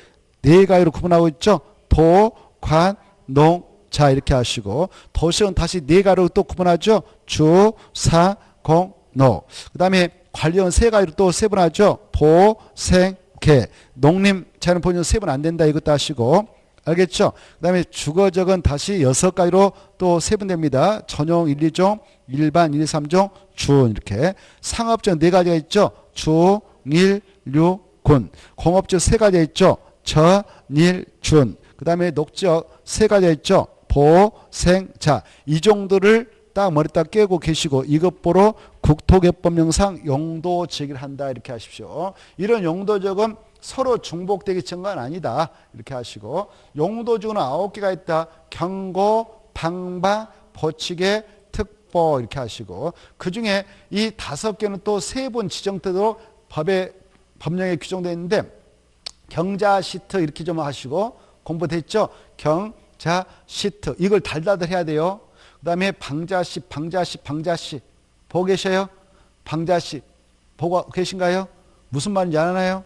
네 가지로 구분하고 있죠. 도, 관, 농, 자 이렇게 하시고, 도시는 다시 네 가지로 또 구분하죠. 주, 사, 공, 노. 그 다음에 관리원 세 가지로 또 세분하죠. 보, 생, 개. 농림 자연 보존 세분 안 된다. 이것도 하시고. 알겠죠? 그 다음에 주거적은 다시 6가지로 또 세분됩니다. 전용 1, 2종, 일반 1, 2, 3종, 준 이렇게. 상업적 4가지가 있죠. 주, 일, 류, 군. 공업적 3가지가 있죠. 저, 일, 준. 그 다음에 녹지역 3가지가 있죠. 보, 생, 자. 이 정도를 딱 머리다 깨고 계시고, 이것 보러 국토개법령상 용도지역을 한다. 이렇게 하십시오. 이런 용도지역은 서로 중복되기 전간 아니다. 이렇게 하시고, 용도지역은 9개가 있다. 경고, 방방, 보치개, 특보 이렇게 하시고, 그 중에 이 5개는 또 3번 지정되도록 법령에 규정되어 있는데, 경자 시트 이렇게 좀 하시고, 공부됐죠? 경자 시트 이걸 달달달 해야 돼요. 그 다음에 방자시, 방자시, 방자시 보고 계셔요? 방자시 보고 계신가요? 무슨 말인지 아나요?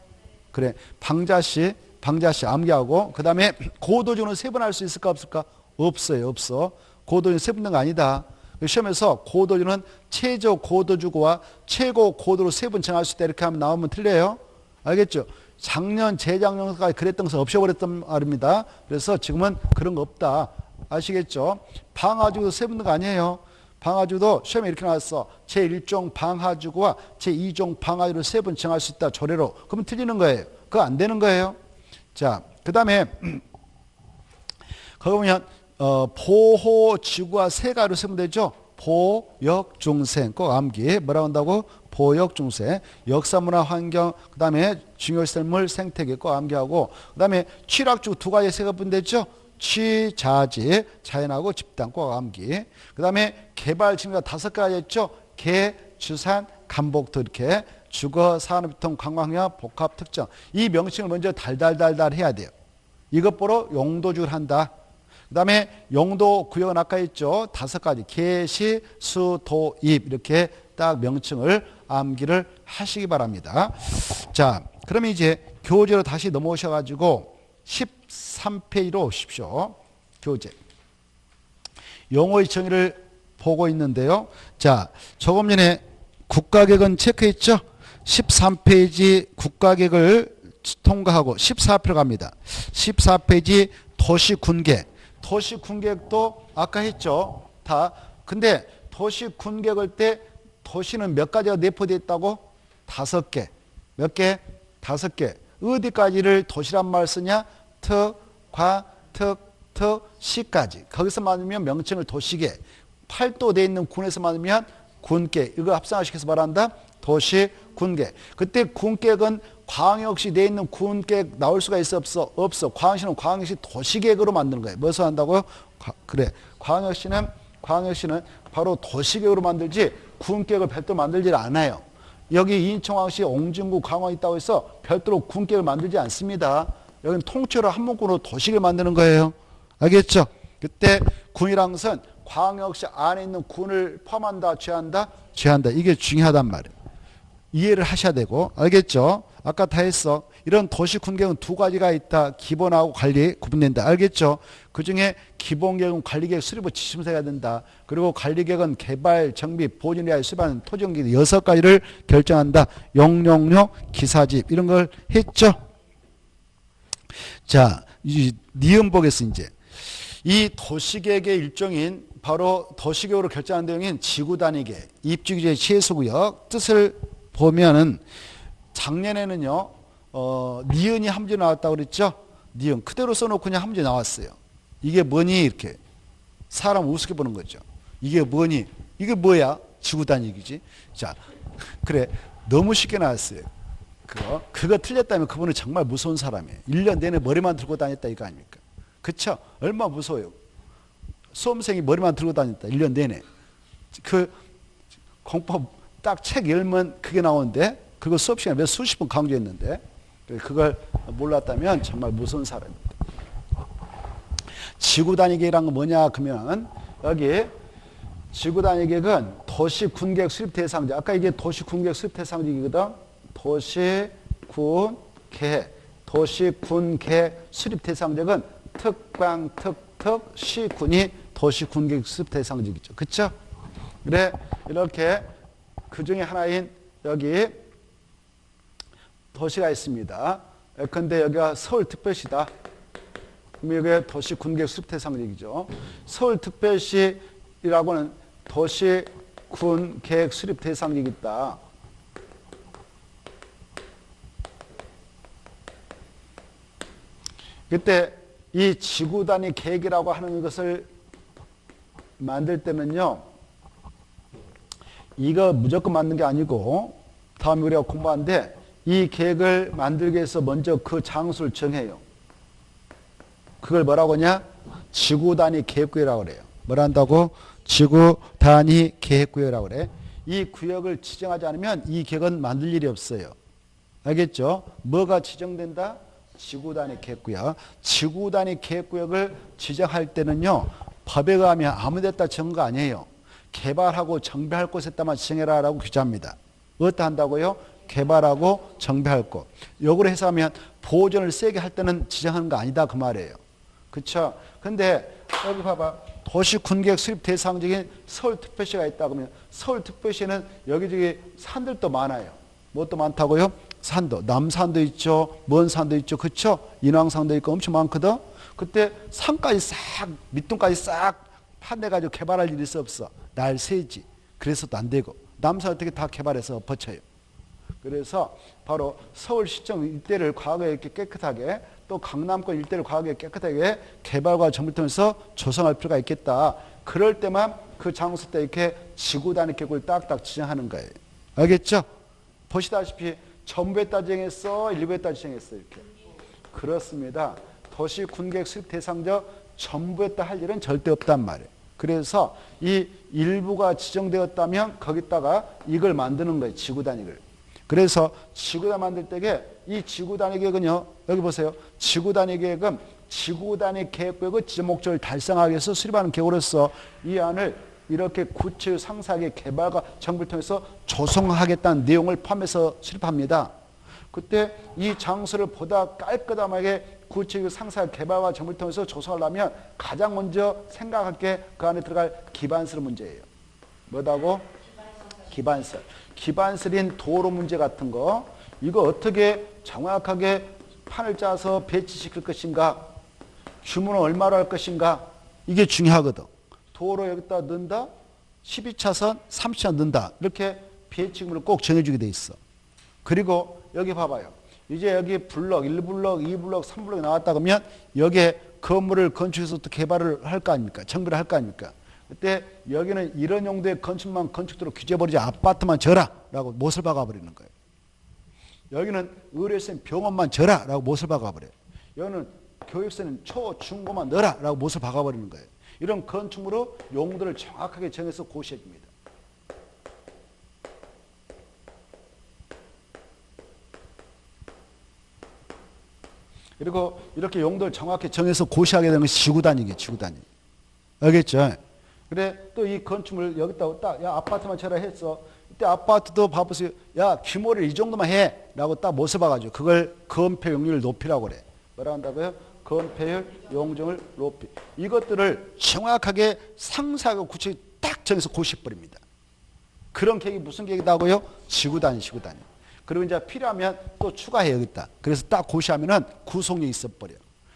그래, 방자시, 방자시 암기하고, 그 다음에 고도주는 세분할 수 있을까 없을까? 없어요. 없어. 고도주는 세분된 거 아니다. 시험에서 고도주는 최저 고도주구와 최고 고도로 세분 정할 수 있다 이렇게 하면 나오면 틀려요. 알겠죠? 작년, 재작년까지 그랬던 것을 없애버렸단 말입니다. 그래서 지금은 그런 거 없다. 아시겠죠? 방하주도 세분된 거 아니에요. 방하주도 시험에 이렇게 나왔어. 제1종 방하주구와 제2종 방하주를 세분 정할 수 있다. 조례로. 그러면 틀리는 거예요. 그거 안 되는 거예요. 자, 그 다음에 거기 보면 보호지구와 세 가지로 세분되죠. 보역중생 꼭 암기. 뭐라고 한다고? 보역중생. 역사문화 환경, 그 다음에 중요시설물 생태계 꼭 암기하고, 그 다음에 취락주구 2가지 세분되죠. 취자지, 자연하고 집단 꼭 암기. 그 다음에 개발 지구가 5가지 있죠. 개, 주산, 간복도 이렇게 주거, 산업유통, 관광협, 복합 특정. 이 명칭을 먼저 달달달달 해야 돼요. 이것 보러 용도주를 한다. 그 다음에 용도 구역은 아까 했죠. 5가지. 계시, 수, 도, 입 이렇게 딱 명칭을 암기를 하시기 바랍니다. 자, 그러면 이제 교재로 다시 넘어오셔가지고 13페이지로 오십시오. 교재. 용어의 정의를 보고 있는데요. 자, 조금 전에 국가격은 체크했죠? 13페이지 국가격을 통과하고 14페이지로 갑니다. 14페이지 도시군계. 도시군계획도 아까 했죠. 다. 근데 도시군계획을 때 도시는 몇 가지가 내포되어 있다고? 5개. 몇 개? 5개. 어디까지를 도시란 말 쓰냐? 특, 과, 시까지. 거기서 만들면 명칭을 도시계. 팔도되어 있는 군에서 만들면 군계. 이거 합성화시켜서 말한다. 도시군계. 그때 군계획은 광역시 내에 있는 군계획 나올 수가 있어 없어? 없어. 광역시는 광역시 도시계획으로 만드는 거예요. 무엇을 한다고요? 그래. 광역시는 바로 도시계획으로 만들지 군계획을 별도로 만들지 않아요. 여기 인천광역시 옹진구 강원 있다고 해서 별도로 군계획을 만들지 않습니다. 여기는 통째로 한 문구로 도시계획을 만드는 거예요. 알겠죠? 그때 군이란 것은 광역시 안에 있는 군을 포함한다, 제한한다? 제한한다. 이게 중요하단 말이에요. 이해를 하셔야 되고. 알겠죠? 아까 다 했어. 이런 도시군계획은 2가지가 있다. 기본하고 관리 구분된다. 알겠죠? 그중에 기본계획은 관리계획 수립을 지침서해야 된다. 그리고 관리계획은 개발, 정비, 보존에 대한 수립하는 토지용기 6가지를 결정한다. 용용료, 기사집 이런 걸 했죠? 자, 니은 보겠습니다. 이제. 이 도시계획의 일종인 바로 도시계획으로 결정하는 내용인 지구단위계획, 입지규제 최소구역 뜻을 보면은 작년에는요, 니은이 한 문제 나왔다고 그랬죠? 니은. 그대로 써놓고 그냥 한 문제 나왔어요. 이게 뭐니? 이렇게. 사람 우습게 보는 거죠. 이게 뭐니? 이게 뭐야? 지구단위기지. 자, 그래. 너무 쉽게 나왔어요. 그거 틀렸다면 그분은 정말 무서운 사람이에요. 1년 내내 머리만 들고 다녔다 이거 아닙니까? 그쵸? 얼마나 무서워요. 수험생이 머리만 들고 다녔다. 1년 내내. 그 공법 딱 책 열면 그게 나오는데 그거 수업 시간에 몇 수십 분 강조했는데 그걸 몰랐다면 정말 무서운 사람입니다. 지구단위계획이란 건 뭐냐 그러면 여기 지구단위계획은 도시군계획 수립 대상지. 아까 이게 도시군계획 수립 대상지거든. 도시군계획 수립 대상지역은 특광, 시군이 도시군계획 수립 대상지이죠. 그쵸? 그래, 이렇게 그 중에 하나인 여기 도시가 있습니다. 근데 여기가 서울특별시다. 그럼 이게 도시군계획 수립 대상지이죠. 서울특별시라고는 도시군계획 수립 대상지이다. 그때 이 지구단위 계획이라고 하는 것을 만들 때는요, 이거 무조건 만든 게 아니고, 다음에 우리가 공부하는데, 이 계획을 만들기 위해서 먼저 그 장소를 정해요. 그걸 뭐라고 하냐? 지구단위 계획구역이라고 그래요. 뭐라 한다고? 지구단위 계획구역이라고 그래. 이 구역을 지정하지 않으면 이 계획은 만들 일이 없어요. 알겠죠? 뭐가 지정된다? 지구단위 계획구역. 지구단위 계획구역을 지정할 때는요, 법에 의하면 아무 데다 정한 거 아니에요. 개발하고 정비할 곳에다만 지정해라 라고 규정합니다. 어디다 한다고요? 개발하고 정비할 곳. 역으로 해서 하면 보존을 세게 할 때는 지정하는 거 아니다 그 말이에요. 그쵸? 근데 여기 봐봐. 도시군계획 수립 대상적인 서울특별시가 있다 그러면 서울특별시는 여기저기 산들도 많아요. 뭣도 많다고요? 산도. 남산도 있죠. 먼 산도 있죠. 그쵸? 인왕산도 있고 엄청 많거든. 그때 산까지 싹 밑둥까지 싹 파내가지고 개발할 일이 있어 없어? 날 새지. 그래서도 안 되고. 남산 어떻게 다 개발해서 버텨요. 그래서 바로 서울시청 일대를 과거에 이렇게 깨끗하게 또 강남권 일대를 과거에 깨끗하게 개발과 정비를 통해서 조성할 필요가 있겠다. 그럴 때만 그 장소 때 이렇게 지구단위 계획을 딱딱 지정하는 거예요. 알겠죠? 보시다시피 전부에다 지정했어? 일부에다 지정했어? 이렇게. 그렇습니다. 도시군계획 수립 대상적 전부에다 할 일은 절대 없단 말이에요. 그래서 이 일부가 지정되었다면 거기다가 이걸 만드는 거예요. 지구단위를. 그래서 지구단 만들 때에 이 지구단위 계획은요. 여기 보세요. 지구단위 계획은 지구 단위 계획구역의 지정 목적을 달성하기 위해서 수립하는 계획으로서 이 안을 이렇게 구체적 상세하게 개발과 정비를 통해서 조성하겠다는 내용을 포함해서 수립합니다. 그때 이 장소를 보다 깔끔하게 구체적 상세한 개발과 정비를 통해서 조성하려면 가장 먼저 생각할 게 그 안에 들어갈 기반설 문제예요. 뭐라고? 기반설. 기반설인 도로 문제 같은 거, 이거 어떻게 정확하게 판을 짜서 배치시킬 것인가, 규모는 얼마로 할 것인가, 이게 중요하거든. 도로 여기다 넣는다, 12차선, 30차선 넣는다, 이렇게 배치금을 꼭 정해주게 돼 있어. 그리고 여기 봐봐요. 이제 여기 블럭, 1블럭, 2블럭, 3블럭이 나왔다 그러면 여기에 건물을 건축해서 또 개발을 할 거 아닙니까? 정비를 할 거 아닙니까? 그때 여기는 이런 용도의 건축만 건축도로 규제해버리지 아파트만 져라 라고 못을 박아버리는 거예요. 여기는 의료센 병원만 져라 라고 못을 박아버려요. 여기는 교육센 초, 중고만 넣어라 라고 못을 박아버리는 거예요. 이런 건축물로 용도를 정확하게 정해서 고시해 줍니다. 그리고 이렇게 용도를 정확히 정해서 고시하게 되는 것이 지구단위예요. 지구단위. 알겠죠? 그래 또 이 건축물 여기다 딱 야 아파트만 쳐라 했어. 이때 아파트도 봐보세요. 야 규모를 이 정도만 해 라고 딱 못을 봐가지고 그걸 건폐 용률을 높이라고 그래. 뭐라 한다고요? 건폐율, 용적률 높이. 이것들을 정확하게 상세하고 구체적으로 딱 정해서 고시해버립니다. 그런 계획이 무슨 계획이다고요? 지구단위, 지구단위. 그리고 이제 필요하면 또 추가해 여기다. 그래서 딱 고시하면은 구속력이 있어버려.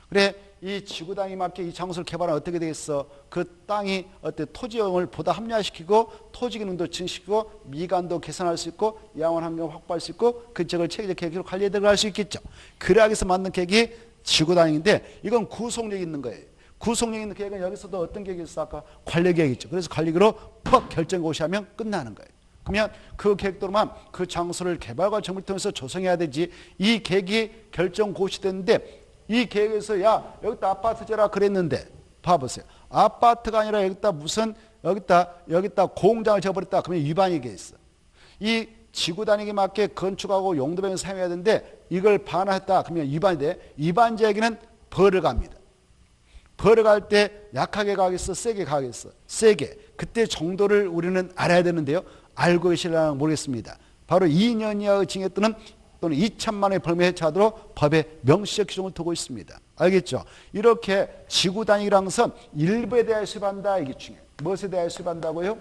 그래 이 지구단위 맞게 이 장소를 개발하면 어떻게 되겠어? 그 땅이 토지용을 보다 합리화시키고 토지 기능도 증식시키고 미관도 개선할 수 있고 야원 환경을 확보할 수 있고 그 지역을 체계적 계획으로 관리에 들어갈 수 있겠죠. 그러기 위해서 만든 계획이 지구단위인데 이건 구속력이 있는 거예요. 구속력 있는 계획은 여기서도 어떤 계획이 있어? 아까 관리계획이 있죠. 그래서 관리계획으로 퍽 결정 고시하면 끝나는 거예요. 그러면 그 계획대로만 그 장소를 개발과 정비를 통해서 조성해야 되지. 이 계획이 결정 고시됐는데 이 계획에서 야 여기다 아파트 지어라 그랬는데 봐보세요. 아파트가 아니라 여기다 무슨 여기다 공장을 지어버렸다. 그러면 위반이 돼 있어. 이 지구 단위에 맞게 건축하고 용도변경 사용해야 되는데 이걸 반환했다. 그러면 위반이 돼. 위반 제기는 벌을 갑니다. 벌을 갈 때 약하게 가겠어? 세게 가겠어? 세게. 그때 정도를 우리는 알아야 되는데요. 알고 계시려나 모르겠습니다. 바로 2년 이하의 징역 또는 2천만 원의 벌금에 해당하도록 법에 명시적 규정을 두고 있습니다. 알겠죠? 이렇게 지구 단위라는 것은 일부에 대하여 수립한다. 이게 중요해요. 무엇에 대하여 수립한다고요?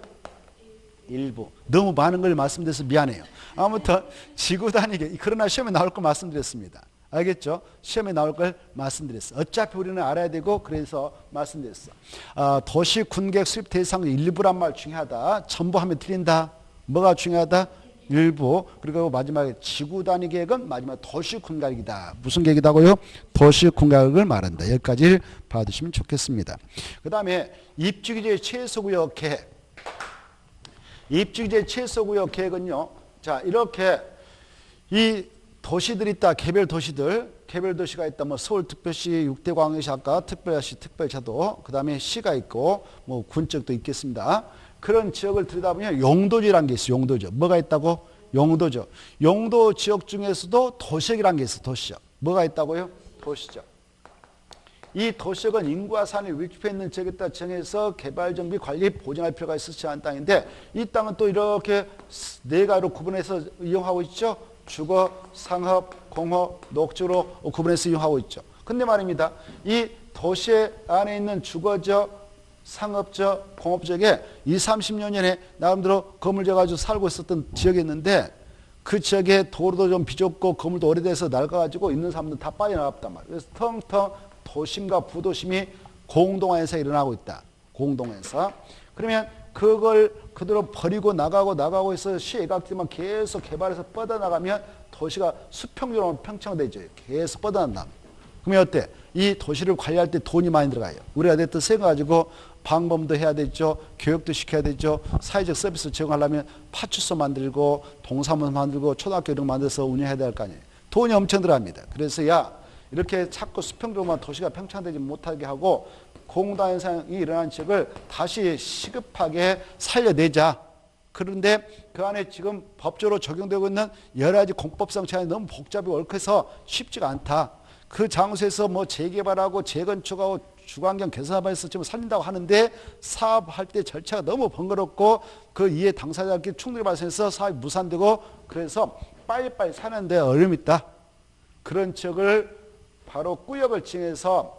일부. 너무 많은 걸 말씀드려서 미안해요. 아무튼 지구 단위, 그러나 시험에 나올 걸 말씀드렸습니다. 알겠죠? 시험에 나올 걸 말씀드렸어. 어차피 우리는 알아야 되고 그래서 말씀드렸어. 도시 군계획 수립 대상 일부란 말 중요하다. 전부 하면 틀린다. 뭐가 중요하다? 일부. 그리고 마지막에 지구 단위 계획은 마지막 도시 군계획이다. 무슨 계획이다고요? 도시 군계획을 말한다. 여기까지 봐두시면 좋겠습니다. 그 다음에 입주규제 최소구역 계획. 입주규제 최소구역 계획은요. 자, 이렇게 이 도시들이 있다. 개별 도시가 있다. 뭐 서울특별시, 6대 광역시 아까 특별시, 특별자도, 그 다음에 시가 있고 뭐 군적도 있겠습니다. 그런 지역을 들여다보면 용도지라는 게 있어요. 용도지. 뭐가 있다고? 용도죠. 용도 지역 중에서도 도시역이라는 게 있어요. 도시역. 뭐가 있다고요? 도시적. 이 도시역은 인구와 산이 위축해 있는 지역에다 정해서 개발, 정비, 관리, 보존할 필요가 있어서 한 땅인데 이 땅은 또 이렇게 네 가지로 구분해서 이용하고 있죠. 주거, 상업, 공업, 녹지로 구분해서 이용하고 있죠. 근데 말입니다. 이 도시 안에 있는 주거적, 상업적, 공업적에 20, 30년 전에 나름대로 건물 지어가지고 살고 있었던 지역이 있는데 그 지역에 도로도 좀 비좁고 건물도 오래돼서 낡아가지고 있는 사람들 다 빠져나갔단 말이에요. 그래서 텅텅 도심과 부도심이 공동화해서 일어나고 있다. 공동화해서. 그러면 그걸 그대로 버리고 나가고 해서 시애각지만 계속 개발해서 뻗어나가면 도시가 수평적으로 평창되죠. 계속 뻗어난다. 그러면 어때? 이 도시를 관리할 때 돈이 많이 들어가요. 우리가 그때 생각가지고 방범도 해야 되죠. 교육도 시켜야 되죠. 사회적 서비스 제공하려면 파출소 만들고 동사무소 만들고 초등학교 이런 거 만들어서 운영해야 될 거 아니에요. 돈이 엄청 들어갑니다. 그래서 이렇게 자꾸 수평적으로만 도시가 평창되지 못하게 하고 공동화 현상이 일어난 지역을 다시 시급하게 살려내자. 그런데 그 안에 지금 법적으로 적용되고 있는 여러 가지 공법상 제한이 너무 복잡하고 얽혀서 쉽지가 않다. 그 장소에서 뭐 재개발하고 재건축하고 주거환경 개선해서 지금 살린다고 하는데 사업할 때 절차가 너무 번거롭고 그 이해 당사자끼리 충돌이 발생해서 사업이 무산되고 그래서 빨리빨리 사는데 어려움이 있다. 그런 지역을 바로 구역을 정해서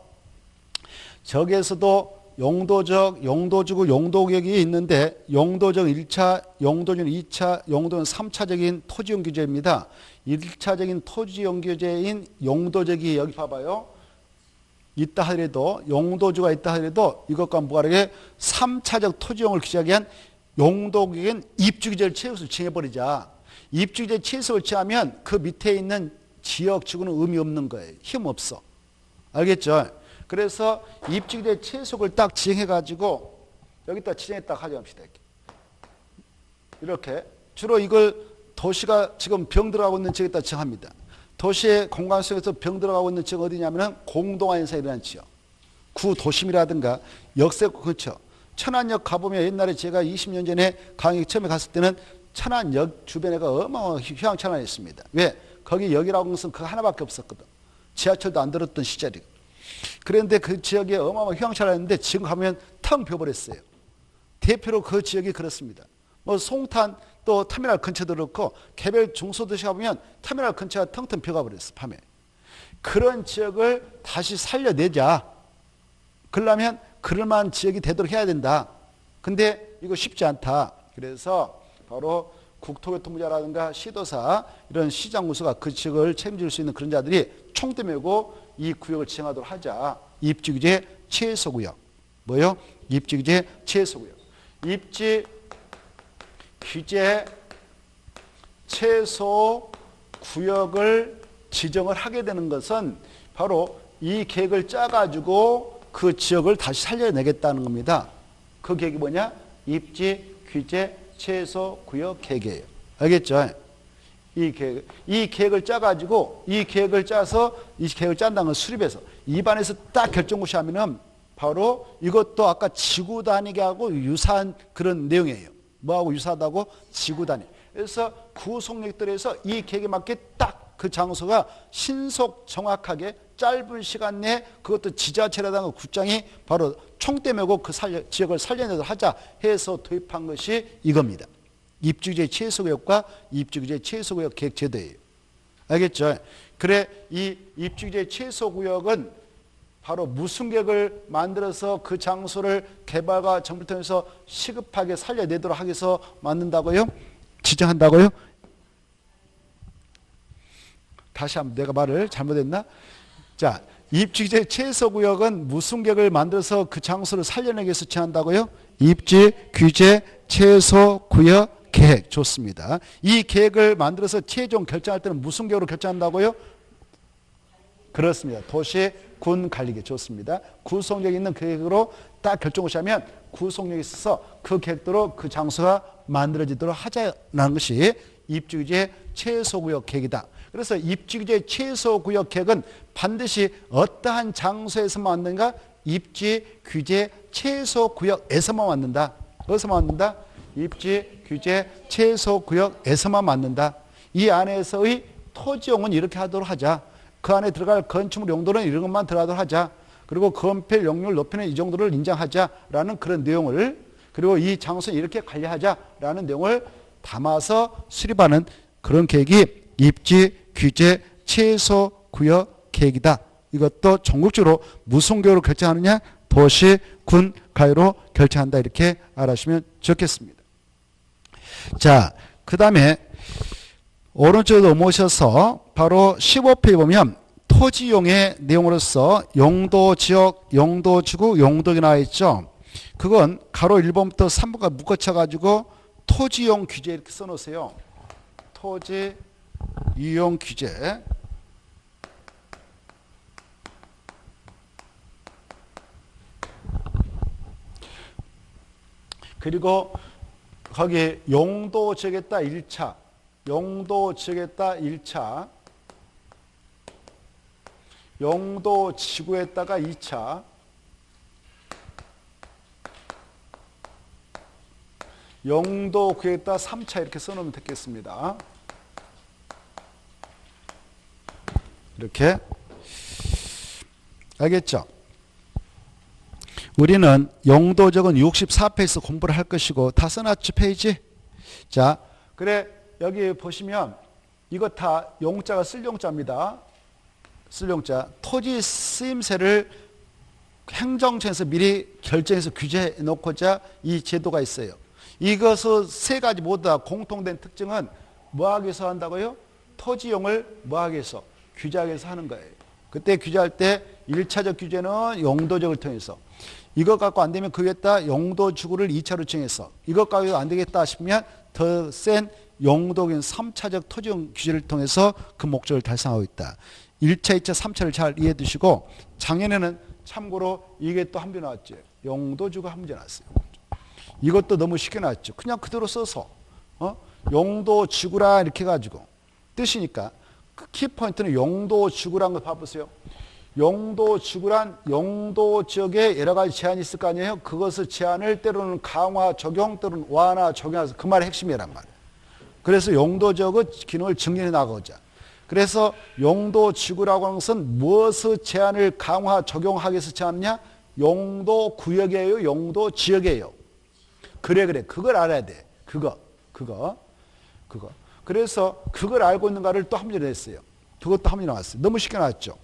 저기에서도 용도적, 용도지구, 용도구역이 있는데 용도적 1차, 용도적 2차, 용도적 3차적인 토지용 규제입니다. 1차적인 토지용 규제인 용도적이 여기 봐봐요. 있다 하더라도 용도주가 있다 하더라도 이것과 무관하게 3차적 토지용을 규제하기 위한 용도구역인 입주규제를 최소를 정해버리자. 입주규제 최소를 정하면 그 밑에 있는 지역 지구는 의미 없는 거예요. 힘없어. 알겠죠? 그래서 입주규제 최소를 딱 지정해가지고 여기다 지정했다 가져갑시다. 이렇게 주로 이걸 도시가 지금 병 들어가고 있는 지역에다 지정합니다. 도시의 공간 속에서 병 들어가고 있는 지역 어디냐면 공동화에서 일어난 지역. 구도심이라든가 역세권 근처. 천안역 가보면 옛날에 제가 20년 전에 강의 처음에 갔을 때는 천안역 주변에가 어마어마한 휘황찬란했습니다. 왜? 거기 역이라고 것은 그거 하나밖에 없었거든. 지하철도 안 들었던 시절이고. 그런데 그 지역에 어마어마한 휘황찬란했는데 지금 가면 텅 비어버렸어요. 대표로 그 지역이 그렇습니다. 뭐 송탄 또 터미널 근처도 그렇고 개별 중소도시 가보면 터미널 근처가 텅텅 비어버렸어. 밤에. 그런 지역을 다시 살려내자. 그러려면 그럴만한 지역이 되도록 해야 된다. 근데 이거 쉽지 않다. 그래서 바로 국토교통부자라든가 시도사 이런 시장군수가 그 지역을 책임질 수 있는 그런 자들이 총대 메고 이 구역을 지정하도록 하자. 입지규제 최소구역. 뭐요? 입지규제 최소구역. 입지규제 최소구역을 지정을 하게 되는 것은 바로 이 계획을 짜가지고 그 지역을 다시 살려내겠다는 겁니다. 그 계획이 뭐냐? 입지규제 최소구역 계획이에요. 알겠죠? 이 계획을 짜가지고 이 계획을 짜서 이 계획을 짠다는 걸 수립해서 입안에서 딱 결정고시 하면은 바로 이것도 아까 지구 단위게 하고 유사한 그런 내용이에요. 뭐하고 유사하다고? 지구 단위. 그래서 구속력들에서 이 계획에 맞게 딱 그 장소가 신속 정확하게 짧은 시간 내에 그것도 지자체라든가 구장이 바로 총대 메고 그 지역을 살려내도록 하자 해서 도입한 것이 이겁니다. 입주규제 최소구역과 입주규제 최소구역 계획 제도예요. 알겠죠? 그래 이 입주규제 최소구역은 바로 무슨 계획을 만들어서 그 장소를 개발과 정부를 통해서 시급하게 살려내도록 하기 위해서 만든다고요? 지정한다고요? 다시 한번 내가 말을 잘못했나? 자, 입지규제 최소구역은 무슨 계획을 만들어서 그 장소를 살려내기 위해서 지정한다고요? 입지규제 최소구역 계획. 좋습니다. 이 계획을 만들어서 최종 결정할 때는 무슨 계획으로 결정한다고요? 그렇습니다. 도시 군 관리계. 좋습니다. 구속력이 있는 계획으로 딱 결정하시면 구속력이 있어서 그 계획대로 그 장소가 만들어지도록 하자는 것이 입지규제 최소구역 계획이다. 그래서 입지규제 최소구역 계획은 반드시 어떠한 장소에서만 만드는가? 입지규제 최소구역에서만 만든다. 어디서만 만든다? 입지규제 최소구역에서만 만든다. 이 안에서의 토지용은 이렇게 하도록 하자. 그 안에 들어갈 건축물 용도는 이런 것만 들어가도록 하자. 그리고 건폐 용률 높이는 이 정도를 인정하자라는 그런 내용을, 그리고 이 장소는 이렇게 관리하자라는 내용을 담아서 수립하는 그런 계획이 입지규제 최소구역 계획이다. 이것도 전국적으로 무슨 계획으로 결정하느냐? 도시, 군, 가요로 결정한다. 이렇게 알아주시면 좋겠습니다. 자, 그 다음에 오른쪽으로 넘어오셔서 바로 15페이지 보면 토지용의 내용으로서 용도지역, 용도지구, 용도가 나와 있죠. 그건 가로 1번부터 3번까지 묶어쳐가지고 토지용 규제 이렇게 써놓으세요. 토지 이용 규제. 그리고 거기 용도 지역에 따라 1차, 용도 지역에 따라 1차, 용도 지구에다가 2차, 용도 구역에다 3차 이렇게 써놓으면 되겠습니다. 이렇게. 알겠죠? 우리는 용도적은 64페이지 공부를 할 것이고 다 써놨죠, 페이지? 자, 그래 여기 보시면 이거 다 용자가 쓸 용자입니다. 쓸 용자. 토지 쓰임새를 행정청에서 미리 결정해서 규제해 놓고자 이 제도가 있어요. 이것을 세 가지 모두 다 공통된 특징은 뭐하기 위해서 한다고요? 토지용을 뭐하기 위해서? 규제하기 위해서 하는 거예요. 그때 규제할 때 1차적 규제는 용도적을 통해서, 이것 갖고 안 되면 그 위에다 용도지구를 2차로 정해서, 이것 갖고 안 되겠다 싶으면 더 센 용도적인 3차적 토지용 규제를 통해서 그 목적을 달성하고 있다. 1차, 2차, 3차를 잘 이해해 두시고, 작년에는 참고로 이게 또 한 번 나왔죠. 용도지구 한 번 나왔어요. 이것도 너무 쉽게 나왔죠. 그냥 그대로 써서 용도지구라 이렇게 해가지고 뜻이니까 그 키포인트는 용도지구라는 거 봐보세요. 용도지구란 용도지역에 여러 가지 제한이 있을 거 아니에요. 그것을 제한을 때로는 강화 적용, 때로는 완화 적용해서 그 말의 핵심이란 말이에요. 그래서 용도지역의 기능을 정리해 나가고자. 그래서 용도지구라고 하는 것은 무엇의 제한을 강화 적용하기 위해서 제한하느냐? 용도구역이에요, 용도지역이에요. 그래 그걸 알아야 돼. 그거. 그래서 그걸 알고 있는가를 또 함정을 했어요. 그것도 함정이 나왔어요. 너무 쉽게 나왔죠.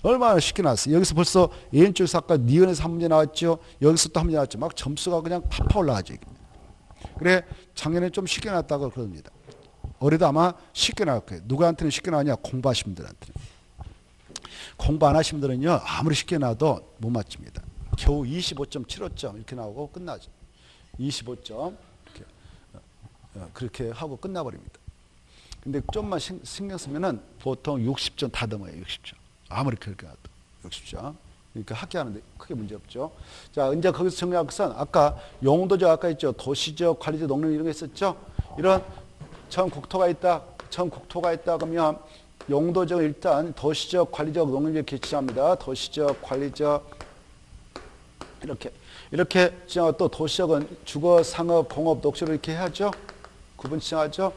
얼마나 쉽게 나왔어요. 여기서 벌써 예인쪽에서 아까 니은에서 한 문제 나왔죠. 여기서 또 한 문제 나왔죠. 막 점수가 그냥 팍팍 올라가죠. 그래 작년에 좀 쉽게 나왔다고 그럽니다. 올해도 아마 쉽게 나올 거예요. 누구한테는 쉽게 나오냐? 공부하신 분들한테는. 공부 안 하신 분들은요, 아무리 쉽게 나와도 못 맞춥니다. 겨우 25.75점 이렇게 나오고 끝나죠. 25점 그렇게 하고 끝나버립니다. 근데 좀만 신경 쓰면은 보통 60점 다 넘어요. 60점. 아무리 그렇게 나와도 60점. 그러니까 학교하는데 크게 문제 없죠. 자, 이제 거기서 정리할 것은 아까 용도적 아까 있죠. 도시적, 관리적, 농림 이런 거 있었죠. 이런 전 국토가 있다. 그러면 용도적 일단 도시적, 관리적, 농림적 개치합니다. 도시적, 관리적 이렇게 지정하고 또 도시적은 주거, 상업, 공업, 녹지로 이렇게 해야죠. 구분 지정하죠.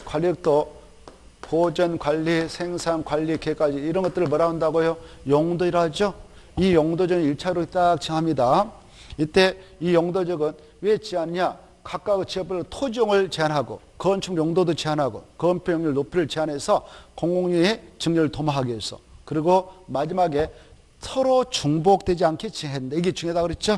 관리력도 보전, 관리, 생산, 관리, 계획까지 이런 것들을 뭐라 한다고요? 용도라 하죠. 이 용도적은 1차로 딱 정합니다. 이때 이 용도적은 왜 제한이냐? 각각의 지역별로 토지용을 제한하고 건축 용도도 제한하고 건폐 용률 높이를 제한해서 공공유의 증렬을 도모하기 위해서, 그리고 마지막에 서로 중복되지 않게 제한한다. 이게 중요하다고 그랬죠?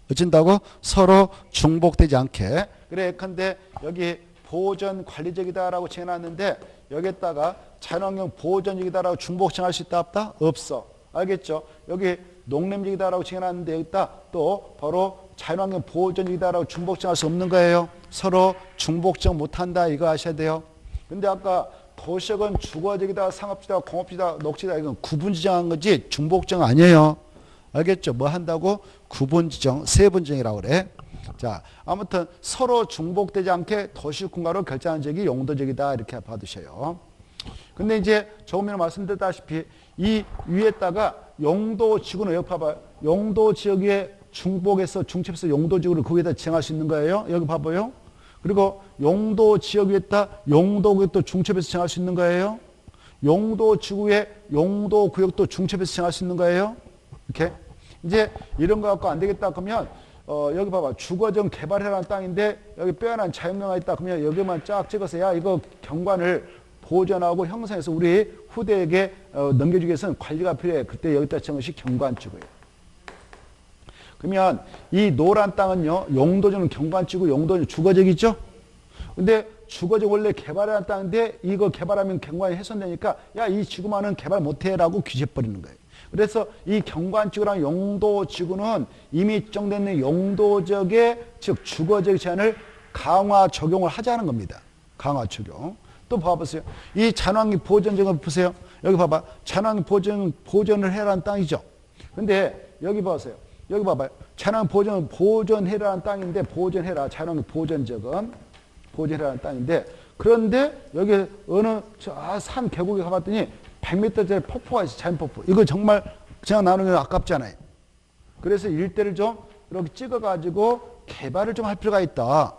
어쩐다고? 서로 중복되지 않게. 그래 예컨대 여기 보전 관리적이다라고 정해놨는데 여기에다가 자연환경 보전적이다라고 중복 정할 수 있다 없다? 없어. 알겠죠? 여기 농림적이다라고 정해놨는데 여기다 또 바로 자연환경 보전적이다라고 중복 정할 수 없는 거예요. 서로 중복 정 못한다 이거 아셔야 돼요. 근데 아까 도시역은 주거적이다, 상업지다, 공업지다, 녹지다 이건 구분 지정한 거지 중복 정 아니에요. 알겠죠? 뭐 한다고? 구분 지정, 세분 지정이라고 그래. 자, 아무튼 서로 중복되지 않게 도시군가로 결정한 적이 용도적이다 이렇게 봐두셔요. 근데 이제 조금 전에 말씀드렸다시피 이 위에다가 용도지구는 여기 봐봐요. 용도지역에 중복해서 중첩해서 용도지구를 거기에다 지정할 수 있는 거예요. 여기 봐봐요. 그리고 용도지역 위에다 용도구역도 중첩해서 지정할 수 있는 거예요. 용도지구에 용도구역도 중첩해서 지정할 수 있는 거예요. 이렇게. 이제 이런 거 갖고 안 되겠다 그러면 여기 봐봐. 주거적 개발해라는 땅인데 여기 빼어난 자연경가 있다 그러면 여기만 쫙 찍어서 야 이거 경관을 보존하고 형성해서 우리 후대에게 넘겨주기 위해서는 관리가 필요해. 그때 여기다 지은 것이 경관지구예요. 그러면 이 노란 땅은요, 용도적은 경관지구, 용도는 주거적이죠? 근데 주거적 원래 개발하는 땅인데 이거 개발하면 경관이 훼손되니까 야, 이 지구만은 개발 못해라고 규제해버리는 거예요. 그래서 이 경관지구랑 용도지구는 이미 지정된 용도적의 즉 주거적 제한을 강화 적용을 하자는 겁니다. 강화 적용. 또 봐보세요. 이 자연환경 보전적은 보세요. 여기 봐봐. 자연환경 보전을 해라는 땅이죠. 근데 여기 보세요. 여기 봐봐요. 자연환경 보전해라는 땅인데 보전해라. 자연환경 보전적은 보전해라는 땅인데 그런데 여기 어느 산 계곡에 가봤더니 100m짜리 폭포가 있어요. 자연폭포. 이거 정말 그냥 나누면 아깝잖아요. 그래서 일대를 좀 이렇게 찍어가지고 개발을 좀 할 필요가 있다.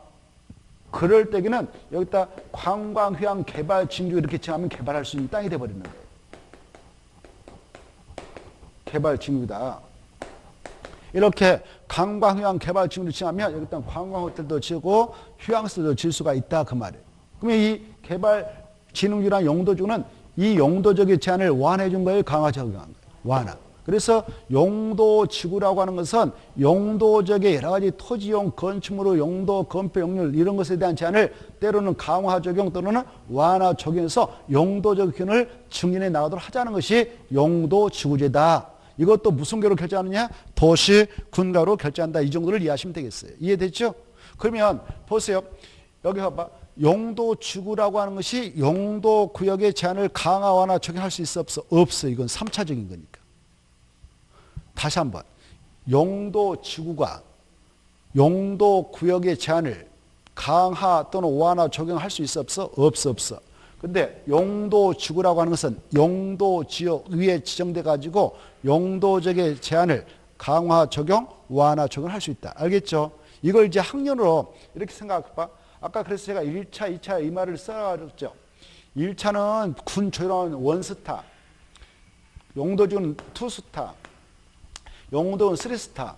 그럴 때에는 여기다 관광휴양 개발 징조 이렇게 정하면 개발할 수 있는 땅이 돼버리는 거예요. 개발 징후다. 이렇게 관광 휴양 개발 징후를 칭하면 여기 일단 관광 호텔도 지고 휴양시설도 질 수가 있다 그 말이에요. 그러면 이 개발 진흥지구랑 용도지구는 이 용도적인 제한을 완화해 준 거예요, 강화 적용한 거예요. 완화. 그래서 용도지구라고 하는 것은 용도적의 여러 가지 토지용 건축물의 용도, 건폐, 용률 이런 것에 대한 제한을 때로는 강화 적용 또는 완화 적용해서 용도적 기준을 증진해 나가도록 하자는 것이 용도지구제다. 이것도 무슨 개로 결정하느냐? 도시, 군가로 결정한다. 이 정도를 이해하시면 되겠어요. 이해됐죠? 그러면 보세요. 여기 봐봐. 용도지구라고 하는 것이 용도구역의 제한을 강화, 완화 적용할 수 있어 없어? 없어. 이건 3차적인 거니까. 다시 한번. 용도지구가 용도구역의 제한을 강화 또는 완화 적용할 수 있어 없어? 없어 없어. 근데 용도지구라고 하는 것은 용도지역 위에 지정돼 가지고 용도적의 제한을 강화 적용, 완화 적용할 수 있다. 알겠죠? 이걸 이제 학년으로 이렇게 생각해봐. 아까 그래서 제가 1차, 2차 이 말을 써가지고 1차는 군 조련 원스타, 용도지구는 투스타, 용도는 3스타,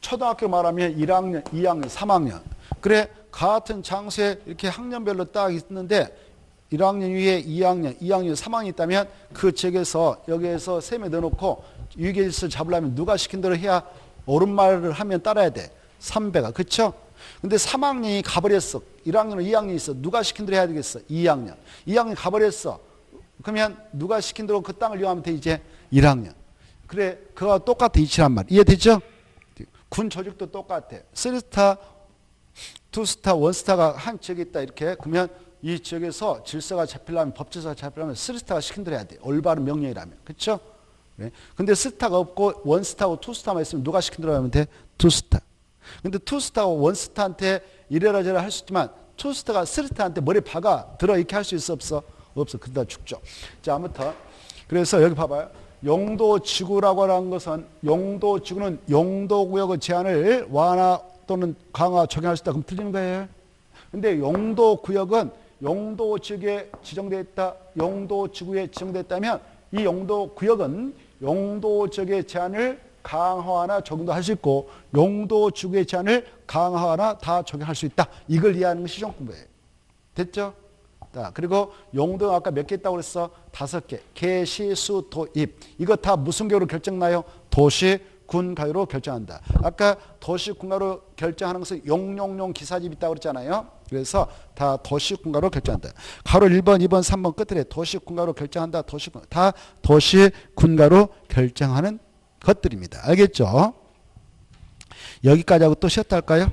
초등학교 말하면 1학년, 2학년, 3학년. 그래 같은 장소에 이렇게 학년별로 딱 있는데 1학년 위에 2학년, 2학년, 3학년이 있다면 그 지역에서 여기에서 셈에 넣어놓고 유기질서를 잡으려면 누가 시킨 대로 해야 옳은 말을 하면 따라야 돼. 3배가. 그쵸? 근데 3학년이 가버렸어. 1학년은 2학년이 있어. 누가 시킨 대로 해야 되겠어? 2학년. 2학년이 가버렸어. 그러면 누가 시킨 대로 그 땅을 이용하면 돼? 이제 1학년. 그래, 그거와 똑같아. 이치란 말. 이해됐죠? 군 조직도 똑같아. 3스타, 2스타, 1스타가 한 지역에 있다. 이렇게. 그러면 이 지역에서 질서가 잡히려면, 법질서가 잡히려면 3스타가 시킨 대로 해야 돼. 올바른 명령이라면. 그렇죠? 그래. 근데 스타가 없고 1스타하고 2스타만 있으면 누가 시킨 대로 하면 돼? 2스타. 근데 2스타하고 1스타한테 이래라 저래라 할 수 있지만 2스타가 3스타한테 머리 박아 들어 이렇게 할 수 있어 없어? 없어. 그러다 죽죠. 자, 아무튼 그래서 여기 봐봐요. 용도지구라고 하는 것은 용도지구는 용도구역의 제한을 완화 또는 강화 적용할 수 있다. 그럼 틀리는 거예요. 근데 용도구역은 용도지구에 지정되어 있다. 용도지구에 지정되어 있다면 이 용도구역은 용도지역의 제한을 강화하나 적용도 할 수 있고 용도지구의 제한을 강화하나 다 적용할 수 있다. 이걸 이해하는 것이 시험 공부예요. 됐죠? 자, 그리고 용도 아까 몇 개 있다고 그랬어? 5개. 개, 시, 수, 도, 입. 이거 다 무슨 교로 결정나요? 도시, 군, 가요로 결정한다. 아까 도시, 군가로 결정하는 것은 용용용 기사집 있다고 그랬잖아요. 그래서 다 도시, 군가로 결정한다. 가로 1번, 2번, 3번 끝에 도시, 군가로 결정한다. 도시, 군, 다 도시, 군가로 결정하는 것들입니다. 알겠죠? 여기까지 하고 또 쉬었다 할까요?